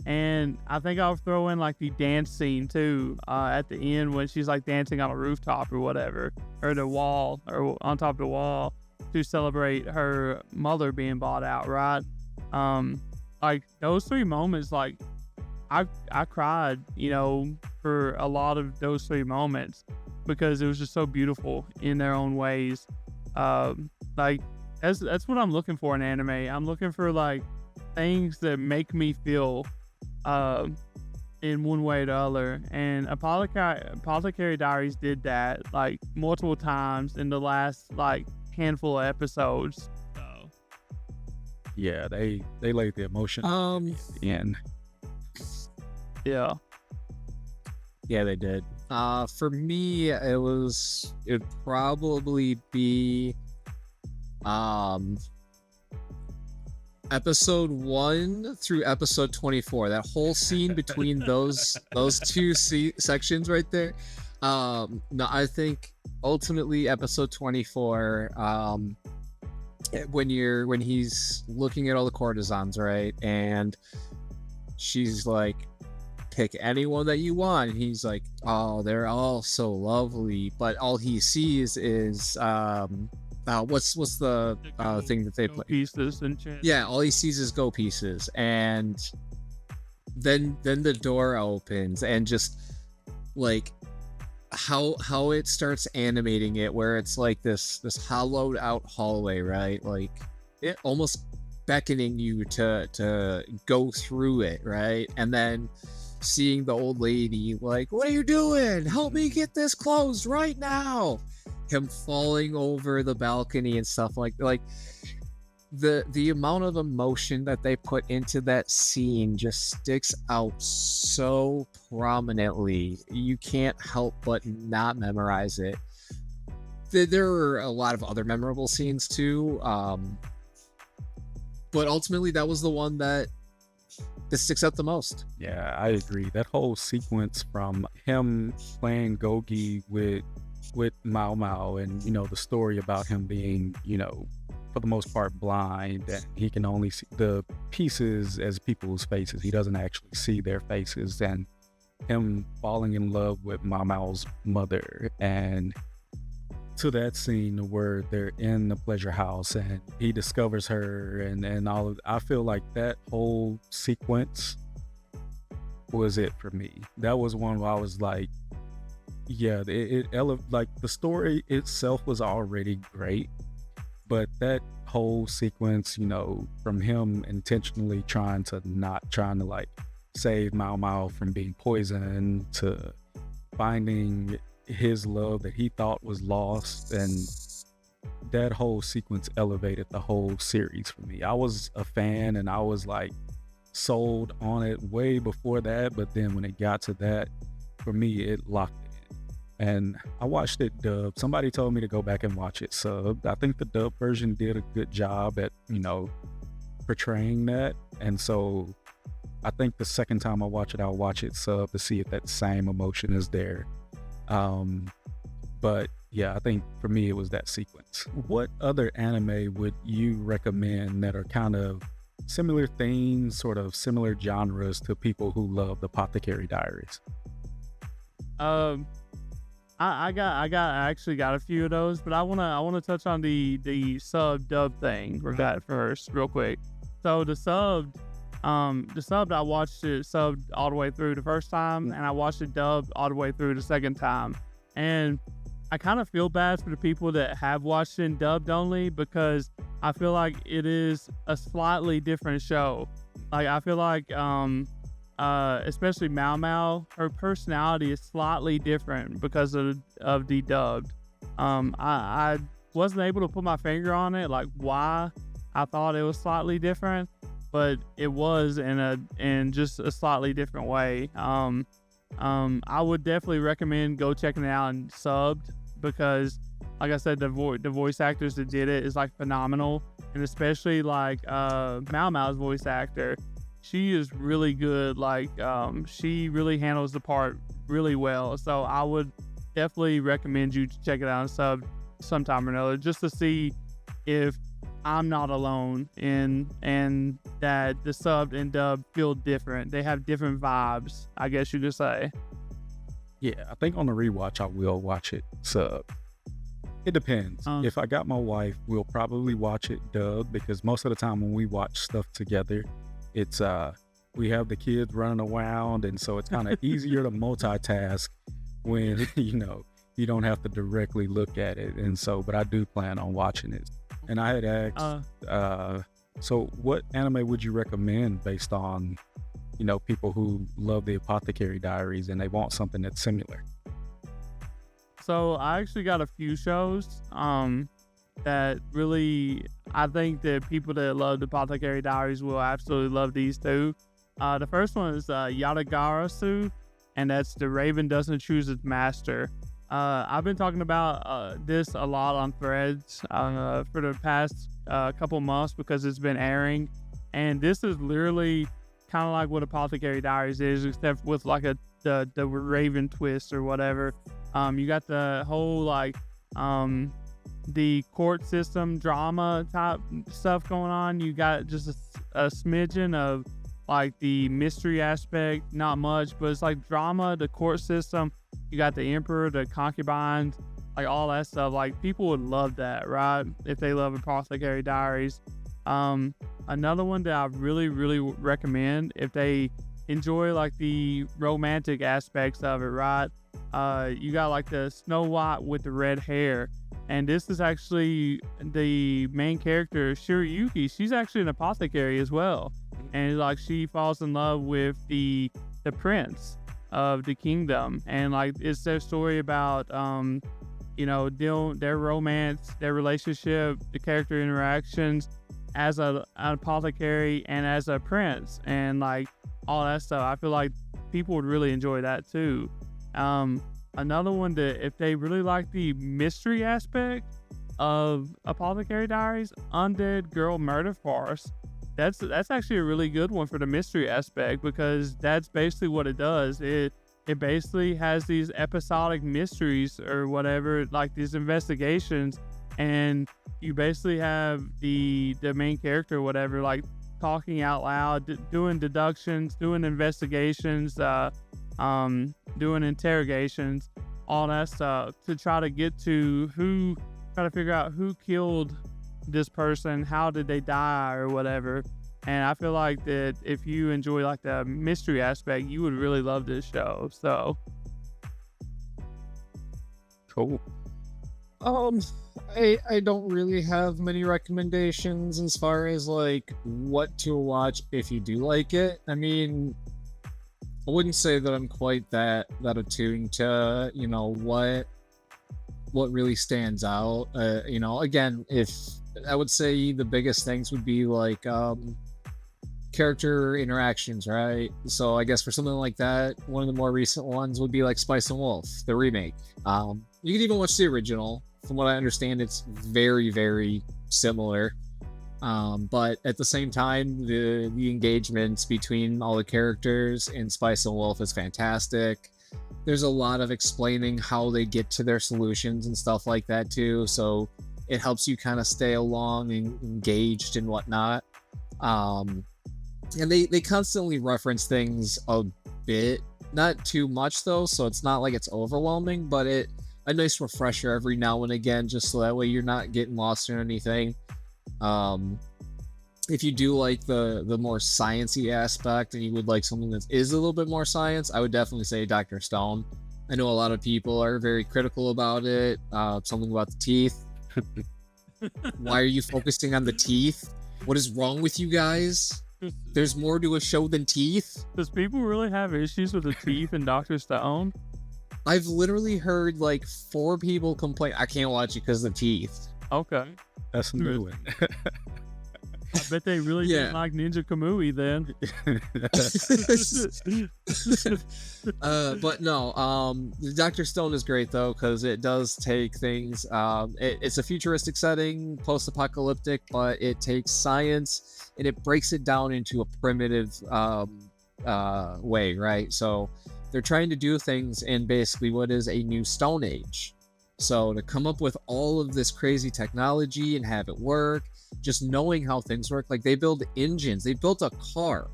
and I think I'll throw in like the dance scene too at the end when she's like dancing on a rooftop or whatever, or the wall, or on top of the wall, to celebrate her mother being bought out, right? Like those three moments, like I cried, for a lot of those three moments, because it was just so beautiful in their own ways. Like that's what I'm looking for in anime. I'm looking for like things that make me feel in one way or the other, and Apothecary Diaries did that like multiple times in the last like handful of episodes. So Yeah, they laid the emotion at the end. Yeah. Yeah, they did. For me, it'd probably be episode 1 through episode 24. That whole scene between those two sections right there. No, I think ultimately episode 24, when he's looking at all the courtesans, right, and she's like, pick anyone that you want, and he's like, oh, they're all so lovely, but all he sees is what's the thing that they play? Pieces and shit. Yeah, all he sees is go pieces, and then the door opens, and just like how it starts animating it, where it's like this hollowed out hallway, right? Like it almost beckoning you to go through it, right? And then seeing the old lady like, what are you doing? Help me get this closed right now. Him falling over the balcony and stuff like the amount of emotion that they put into that scene just sticks out so prominently. You can't help but not memorize it. There are a lot of other memorable scenes too, but ultimately that was the one that sticks out the most. Yeah, I agree. That whole sequence from him playing Gogi with Mao Mao, and the story about him being, for the most part blind, and he can only see the pieces as people's faces. He doesn't actually see their faces, and him falling in love with Mao Mao's mother, and to that scene where they're in the pleasure house and he discovers her, and all of, I feel like that whole sequence was it for me. That was one where I was like, yeah, like the story itself was already great, but that whole sequence, from him intentionally trying to like save Mao Mao from being poisoned, to finding his love that he thought was lost, and that whole sequence elevated the whole series for me. I was a fan, and I was like sold on it way before that, but then when it got to that, for me, it locked it in. And I watched it dubbed. Somebody told me to go back and watch it subbed. I think the dub version did a good job at portraying that, and so I think the second time I watch it, I'll watch it sub to see if that same emotion is there. But yeah, I think for me it was that sequence. What other anime would you recommend that are kind of similar themes, sort of similar genres to people who love the Apothecary Diaries? I actually got a few of those, but I wanna touch on the sub dub thing first, real quick. So the subbed I watched it subbed all the way through the first time, and I watched it dubbed all the way through the second time. And I kind of feel bad for the people that have watched it in dubbed only, because I feel like it is a slightly different show. Like, I feel like especially Mao Mao, her personality is slightly different because of the dubbed. I wasn't able to put my finger on it, like why I thought it was slightly different, but it was in just a slightly different way. I would definitely recommend go checking it out and subbed, because like I said, the voice actors that did it is like phenomenal, and especially like Mao Mao's voice actor, she is really good. Like she really handles the part really well. So I would definitely recommend you to check it out and sub sometime or another, just to see if I'm not alone and that the subbed and dubbed feel different. They have different vibes, I guess you could say. Yeah, I think on the rewatch I will watch it sub. It depends. If I got my wife, we'll probably watch it dubbed, because most of the time when we watch stuff together, it's we have the kids running around, and so it's kind of easier to multitask when you don't have to directly look at it. And so, but I do plan on watching it. And I had asked, so what anime would you recommend based on, people who love the Apothecary Diaries and they want something that's similar? So I actually got a few shows that really, I think that people that love the Apothecary Diaries will absolutely love these two. The first one is Yatagarasu, and that's The Raven Doesn't Choose Its Master. I've been talking about this a lot on Threads for the past couple months, because it's been airing, and this is literally kind of like what Apothecary Diaries is, except with like the Raven twist or whatever. You got the whole like the court system drama type stuff going on. You got just a smidgen of like the mystery aspect, not much, but it's like drama, the court system. You got the emperor, the concubines, like all that stuff. Like, people would love that, right? If they love Apothecary Diaries. Another one that I really, really recommend if they enjoy like the romantic aspects of it, right? You got like the Snow White with the red hair, and this is actually the main character, Shirayuki. She's actually an apothecary as well, and like she falls in love with the prince of the kingdom, and like it's their story about their romance, their relationship, the character interactions as an apothecary and as a prince, and like all that stuff. I feel like people would really enjoy that too. Another one that, if they really like the mystery aspect of Apothecary Diaries, Undead Girl Murder Farce. That's actually a really good one for the mystery aspect, because that's basically what it does. It basically has these episodic mysteries or whatever, like these investigations, and you basically have the main character or whatever, like talking out loud, doing deductions, doing investigations, doing interrogations, all that stuff, to try to figure out who killed this person, how did they die or whatever. And I feel like that if you enjoy like the mystery aspect, you would really love this show. So cool. I don't really have many recommendations as far as like what to watch if you do like it. I mean, I wouldn't say that I'm quite that attuned to what really stands out. Again, if I would say the biggest things would be like character interactions, right? So I guess for something like that, one of the more recent ones would be like Spice and Wolf, the remake. You can even watch the original. From what I understand, it's very, very similar. But at the same time, the engagements between all the characters in Spice and Wolf is fantastic. There's a lot of explaining how they get to their solutions and stuff like that too, so it helps you kind of stay along and engaged and whatnot. And they constantly reference things a bit, not too much though, so it's not like it's overwhelming, but a nice refresher every now and again, just so that way you're not getting lost in anything. If you do like the more sciencey aspect and you would like something that is a little bit more science, I would definitely say Dr. Stone. I know a lot of people are very critical about it. Something about the teeth. Why are you focusing on the teeth? What is wrong with you guys? There's more to a show than teeth. Does people really have issues with the teeth in Dr. Stone? I've literally heard like 4 people complain, I can't watch it because of the teeth. Okay. That's a new one. I bet they really didn't like Ninja Kamui then. But no, Dr. Stone is great though, because it does take things, it's a futuristic setting, post-apocalyptic, but it takes science and it breaks it down into a primitive way, right? So they're trying to do things in basically what is a new Stone Age. So to come up with all of this crazy technology and have it work, just knowing how things work, like they build engines, they built a car.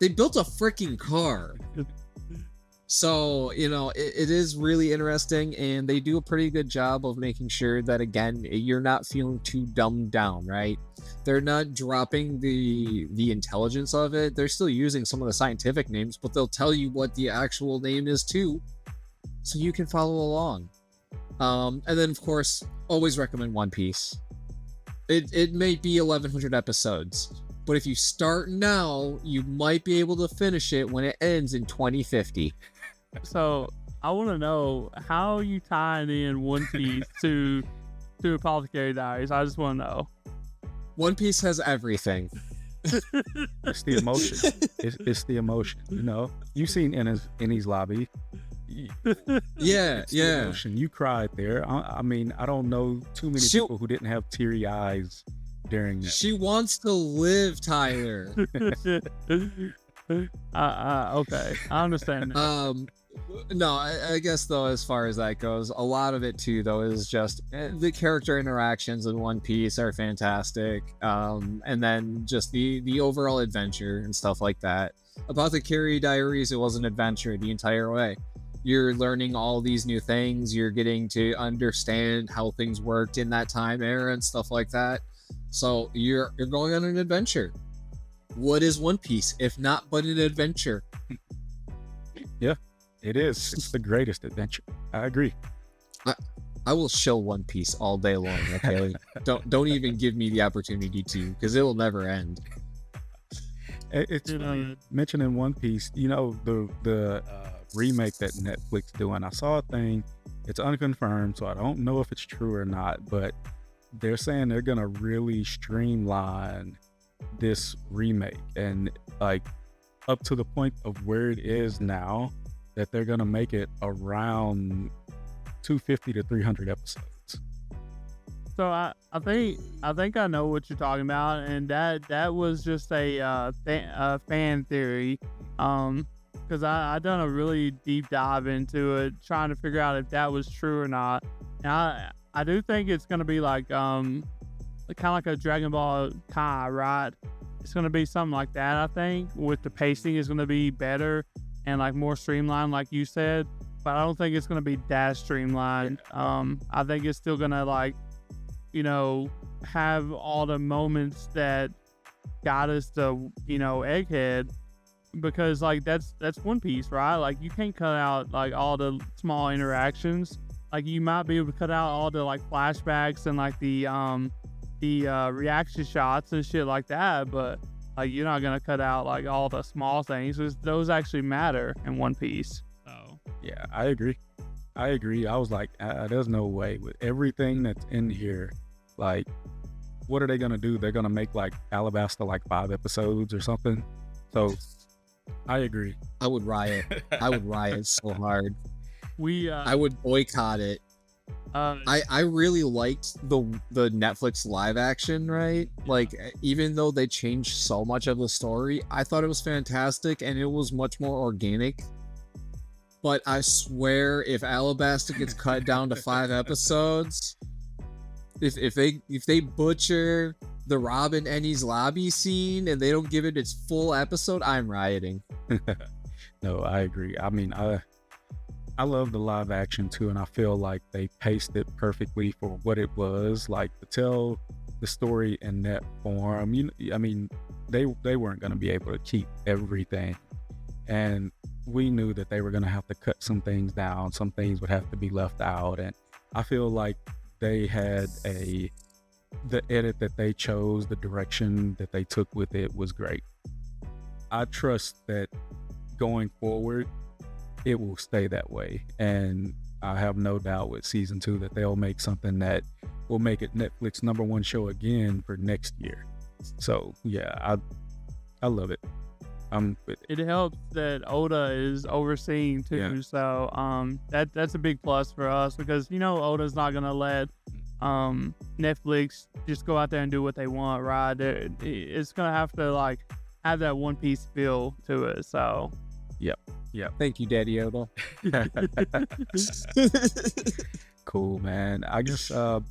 They built a freaking car. So, you know, it is really interesting, and they do a pretty good job of making sure that, again, you're not feeling too dumbed down, right? They're not dropping the intelligence of it. They're still using some of the scientific names, but they'll tell you what the actual name is too, so you can follow along. And then, of course, always recommend One Piece. It may be 1,100 episodes, but if you start now, you might be able to finish it when it ends in 2050. So I want to know how you tying in One Piece to Apothecary Diaries. I just want to know. One Piece has everything. It's the emotion. It's the emotion. You know, you've seen Eni's lobby. Yeah, It's the yeah. emotion. You cried there. I mean, I don't know too many people who didn't have teary eyes during that. She wants to live, Tyler. Okay, I understand that. No, I guess though, as far as that goes, a lot of it too though is just the character interactions in One Piece are fantastic, and then just the overall adventure and stuff like that. Apothecary Diaries, it was an adventure the entire way. You're learning all these new things, you're getting to understand how things worked in that time era and stuff like that. So you're going on an adventure. What is One Piece if not but an adventure? Yeah, it is. It's the greatest adventure. I agree. I will shill One Piece all day long. Okay, don't even give me the opportunity to, because it will never end. It's mentioning One Piece. You know, the remake that Netflix doing. I saw a thing. It's unconfirmed, so I don't know if it's true or not. But they're saying they're gonna really streamline this remake, and like up to the point of where it is now, that they're gonna make it around 250 to 300 episodes. So I think I know what you're talking about, and that was just a fan theory, because I done a really deep dive into it, trying to figure out if that was true or not. And I do think it's gonna be like kind of like a Dragon Ball Kai, right? It's gonna be something like that. I think with the pacing is gonna be better and like more streamlined, like you said. But I don't think it's gonna be that streamlined. I think it's still gonna like, you know, have all the moments that got us to, you know, Egghead, because like that's One Piece, right? Like you can't cut out like all the small interactions. Like you might be able to cut out all the like flashbacks and like the reaction shots and shit like that, but like you're not gonna cut out like all the small things, because those actually matter in One Piece. So yeah, I agree. I was like, there's no way with everything that's in here. Like, what are they gonna do? They're gonna make like Alabasta like 5 episodes or something. So I agree. I would riot. I would riot so hard. I would boycott it. I really liked the Netflix live action, right? Like, even though they changed so much of the story, I thought it was fantastic and it was much more organic. But I swear, if Alabasta gets cut down to 5 episodes, if they butcher the Robin Eni's lobby scene and they don't give it its full episode, I'm rioting. No, I agree. I mean, I love the live action too, and I feel like they paced it perfectly for what it was. Like, to tell the story in that form, I mean, they weren't going to be able to keep everything, and we knew that they were going to have to cut some things down. Some things would have to be left out, and I feel like they had the edit that they chose, the direction that they took with it was great. I trust that going forward, it will stay that way. And I have no doubt with season 2 that they'll make something that will make it Netflix #1 show again for next year. So yeah, I love it. It helps that Oda is overseeing too. Yeah. So that's a big plus for us, because Oda's not gonna let Netflix just go out there and do what they want, right? It's gonna have to like have that One Piece feel to it. So yeah. Thank you, Daddy Oda. Cool, man. I guess to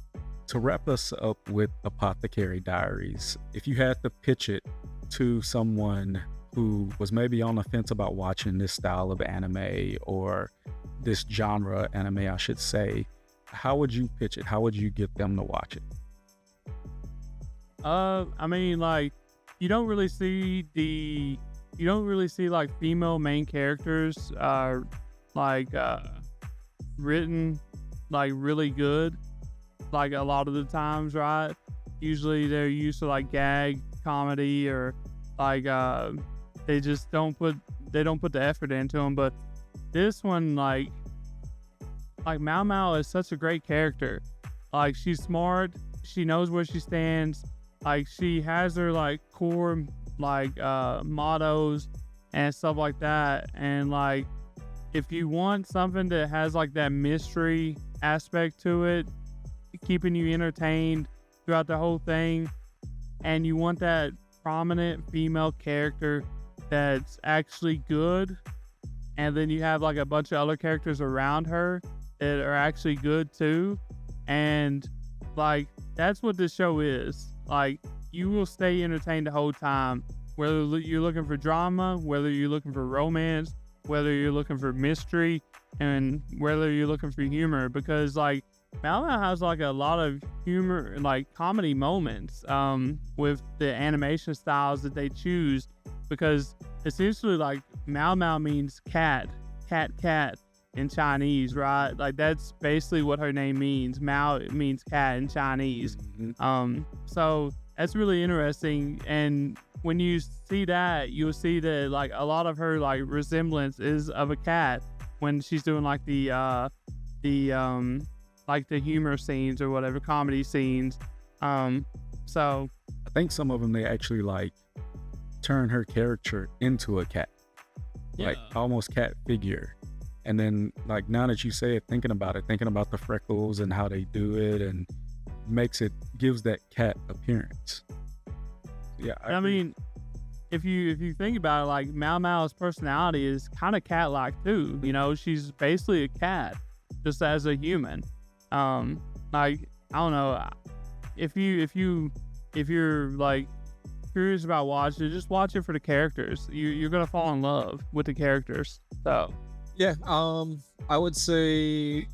wrap us up with Apothecary Diaries, if you had to pitch it to someone who was maybe on the fence about watching this style of anime, or this genre anime, I should say, how would you pitch it? How would you get them to watch it? I mean, like, you don't really see like female main characters written like really good, like a lot of the times, right? Usually they're used to like gag comedy, or like they just don't put the effort into them. But this one, like Mao Mao is such a great character. Like, she's smart, she knows where she stands, like she has her like core like mottos and stuff like that. And like, if you want something that has like that mystery aspect to it, keeping you entertained throughout the whole thing, and you want that prominent female character that's actually good, and then you have like a bunch of other characters around her that are actually good too, and like, that's what this show is. Like, you will stay entertained the whole time, whether you're looking for drama, whether you're looking for romance, whether you're looking for mystery, and whether you're looking for humor, because like Mao Mao has like a lot of humor, like comedy moments with the animation styles that they choose, because essentially like Mao Mao means cat in Chinese, right? Like, that's basically what her name means. Mao means cat in Chinese. So that's really interesting. And when you see that, you'll see that like a lot of her like resemblance is of a cat when she's doing like the humor scenes or whatever, comedy scenes. So I think some of them, they actually like turn her character into a cat, like almost cat figure. And then, like, now that you say it, thinking about the freckles and how they do it, and gives that cat appearance. Yeah, I mean, if you think about it, like Mao Mao's personality is kind of cat-like too. She's basically a cat, just as a human. Like, I don't know, if you're like curious about watching it, just watch it for the characters. You're gonna fall in love with the characters. So. Yeah, I would say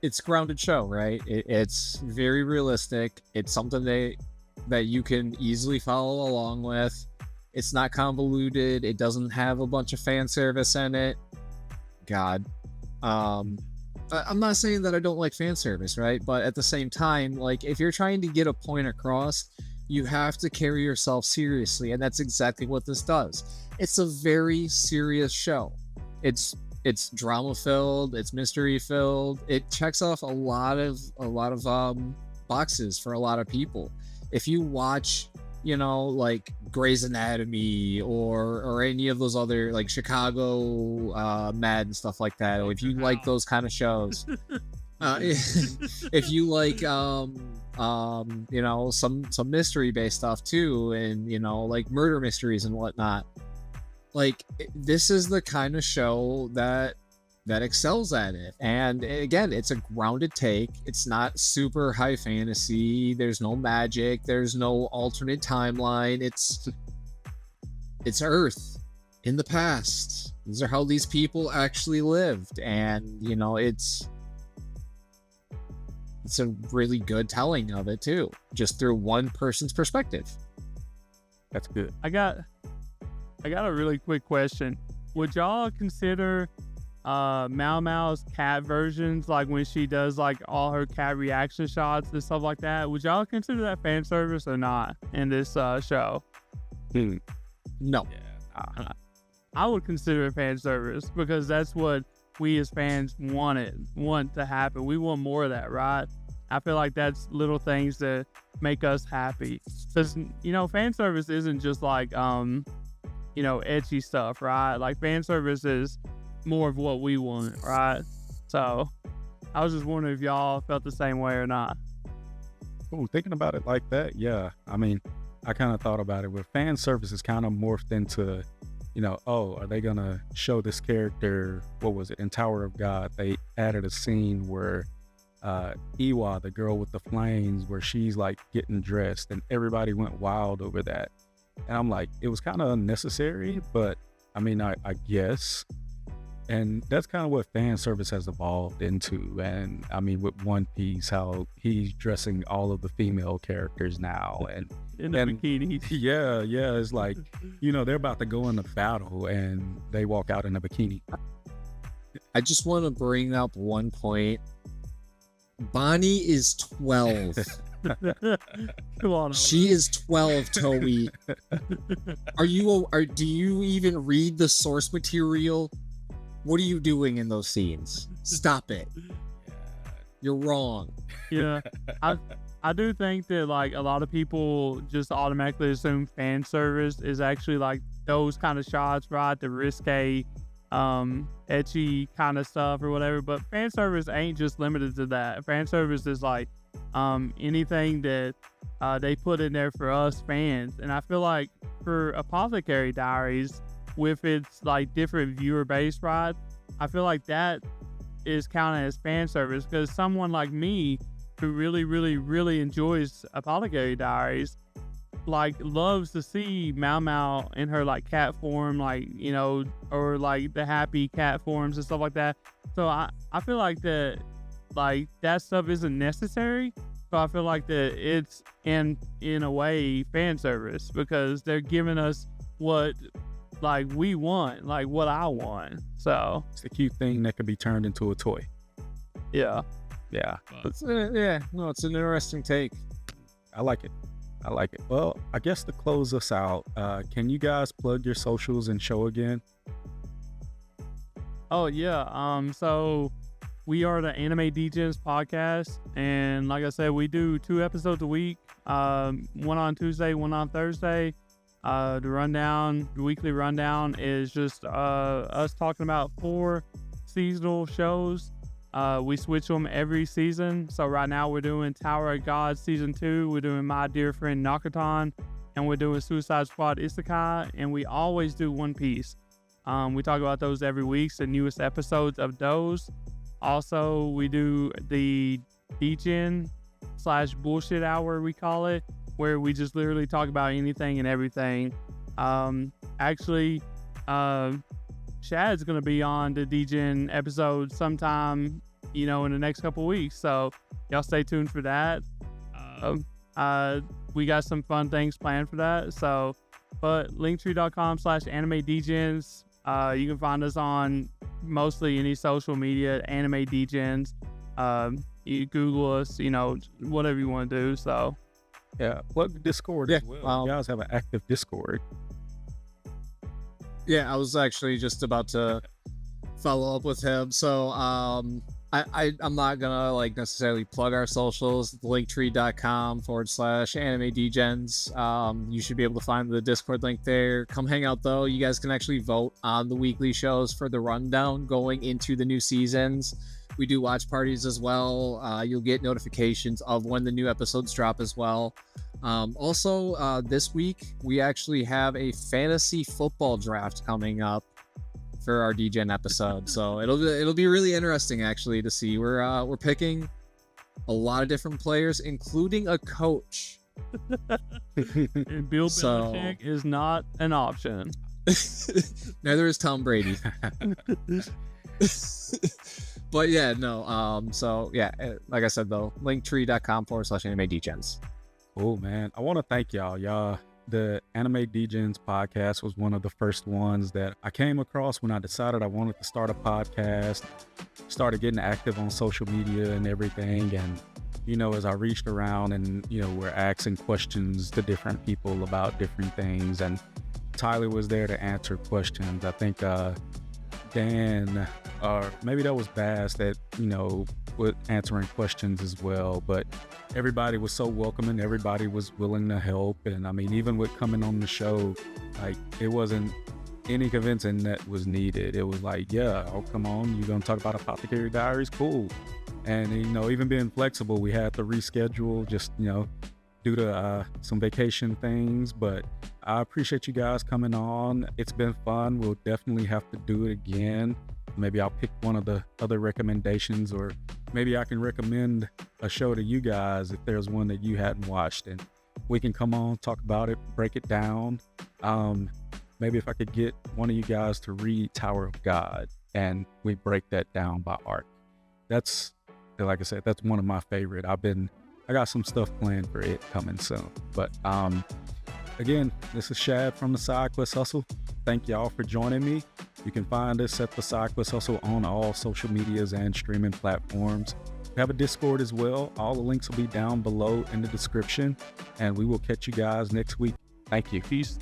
it's a grounded show, right? It's very realistic. It's something that you can easily follow along with. It's not convoluted. It doesn't have a bunch of fan service in it. God. I'm not saying that I don't like fan service, right? But at the same time, like, if you're trying to get a point across, you have to carry yourself seriously, and that's exactly what this does. It's a very serious show. It's drama filled, it's mystery filled. It checks off a lot of boxes for a lot of people. If you watch, like Grey's Anatomy or any of those other, like Chicago Med and stuff like that, or if you like those kind of shows, if you like some mystery based stuff too, and like murder mysteries and whatnot, like, this is the kind of show that excels at it. And again, it's a grounded take. It's not super high fantasy. There's no magic. There's no alternate timeline. It's Earth in the past. these are how these people actually lived, and you know, it's a really good telling of it too, just through one person's perspective. That's good. I got a really quick question. Would y'all consider Mao Mao's cat versions, like when she does like all her cat reaction shots and stuff like that? Would y'all consider that fan service or not in this show? No. Yeah, I would consider it fan service because that's what we as fans want to happen. We want more of that, right? I feel like that's little things that make us happy. Because, you know, fan service isn't just like, you know, edgy stuff, right? Like fan service is more of what we want, right? So I was just wondering if y'all felt the same way or not. Oh, thinking about it like that, yeah. I mean, I kind of thought about it where fan service is kind of morphed into, you know, oh, are they gonna show this character? What was it in Tower of God? They added a scene where Iwa, the girl with the flames, where she's like getting dressed, and everybody went wild over that. And I'm like, it was kind of unnecessary, but I mean, I guess. And that's kind of what fan service has evolved into. And I mean, with One Piece, how he's dressing all of the female characters now, and in the bikinis. Yeah, it's like, you know, they're about to go into battle and they walk out in a bikini. I just want to bring up one point. Bonnie is 12. Come on. She is 12, Toei. Do you even read the source material? What are you doing in those scenes? Stop it. You're wrong. Yeah. I do think that like a lot of people just automatically assume fan service is actually like those kind of shots, right? The risque, etchy kind of stuff or whatever. But fan service ain't just limited to that. Fan service is like anything that they put in there for us fans. And I feel like for Apothecary Diaries, with its like different viewer base, right? I feel like that is counted as fan service because someone like me who really enjoys Apothecary Diaries like loves to see Mao Mao in her like cat form, like, you know, or like the happy cat forms and stuff like that. So I feel like that stuff isn't necessary, but I feel like that it's in a way fan service because they're giving us what like we want, like what I want. So it's a cute thing that could be turned into a toy. Yeah. It's an interesting take. I like it. Well, I guess to close us out, can you guys plug your socials and show again? Oh yeah. So we are the Anime Degens podcast, and like I said, we do 2 episodes a week. One on Tuesday, one on Thursday. The weekly rundown is just us talking about 4 seasonal shows. We switch them every season. So right now we're doing Tower of God season 2. We're doing My Dear Friend Nakaton, and we're doing Suicide Squad Isekai, and we always do One Piece. We talk about those every week, the newest episodes of those. Also, we do the Degen/bullshit hour, we call it, where we just literally talk about anything and everything. Actually, Shad's going to be on the Degen episode sometime, you know, in the next couple weeks. So y'all stay tuned for that. We got some fun things planned for that. So, but linktree.com/animedegens. You can find us on mostly any social media, Anime Degens. You Google us, you know, whatever you want to do. So, yeah, plug the Discord as well. You guys have an active Discord. Yeah, I was actually just about to follow up with him. So I'm not gonna like necessarily plug our socials. linktree.com/animedegens. You should be able to find the Discord link there. Come hang out though. You guys can actually vote on the weekly shows for the rundown going into the new seasons. We do watch parties as well. You'll get notifications of when the new episodes drop as well. Also, this week we actually have a fantasy football draft coming up for our Degen episode, so it'll be really interesting actually to see. We're picking a lot of different players, including a coach. And Bill Belichick is not an option. Neither is Tom Brady. But yeah, no. So yeah, like I said though, linktree.com/anime-degens. Oh man, I want to thank y'all. The Anime Degens podcast was one of the first ones that I came across when I decided I wanted to start a podcast, started getting active on social media and everything. And, you know, as I reached around and, you know, we're asking questions to different people about different things, and Tyler was there to answer questions. I think Dan, or maybe that was Bass, that, you know, was answering questions as well. But everybody was so welcoming. Everybody was willing to help. And I mean, even with coming on the show, like, it wasn't any convincing that was needed. It was like, yeah, oh, come on, you're going to talk about Apothecary Diaries? Cool. And, you know, even being flexible, we had to reschedule just, you know, due to some vacation things. But I appreciate you guys coming on. It's been fun. We'll definitely have to do it again. Maybe I'll pick one of the other recommendations, or maybe I can recommend a show to you guys if there's one that you hadn't watched, and we can come on, talk about it, break it down. Maybe if I could get one of you guys to read Tower of God and we break that down by arc. That's, like I said, that's one of my favorite. I got some stuff planned for it coming soon. But again, this is Shad from the Side Quest Hustle. Thank y'all for joining me. You can find us at the Side Quest Hustle on all social medias and streaming platforms. We have a Discord as well. All the links will be down below in the description, and we will catch you guys next week. Thank you. Peace.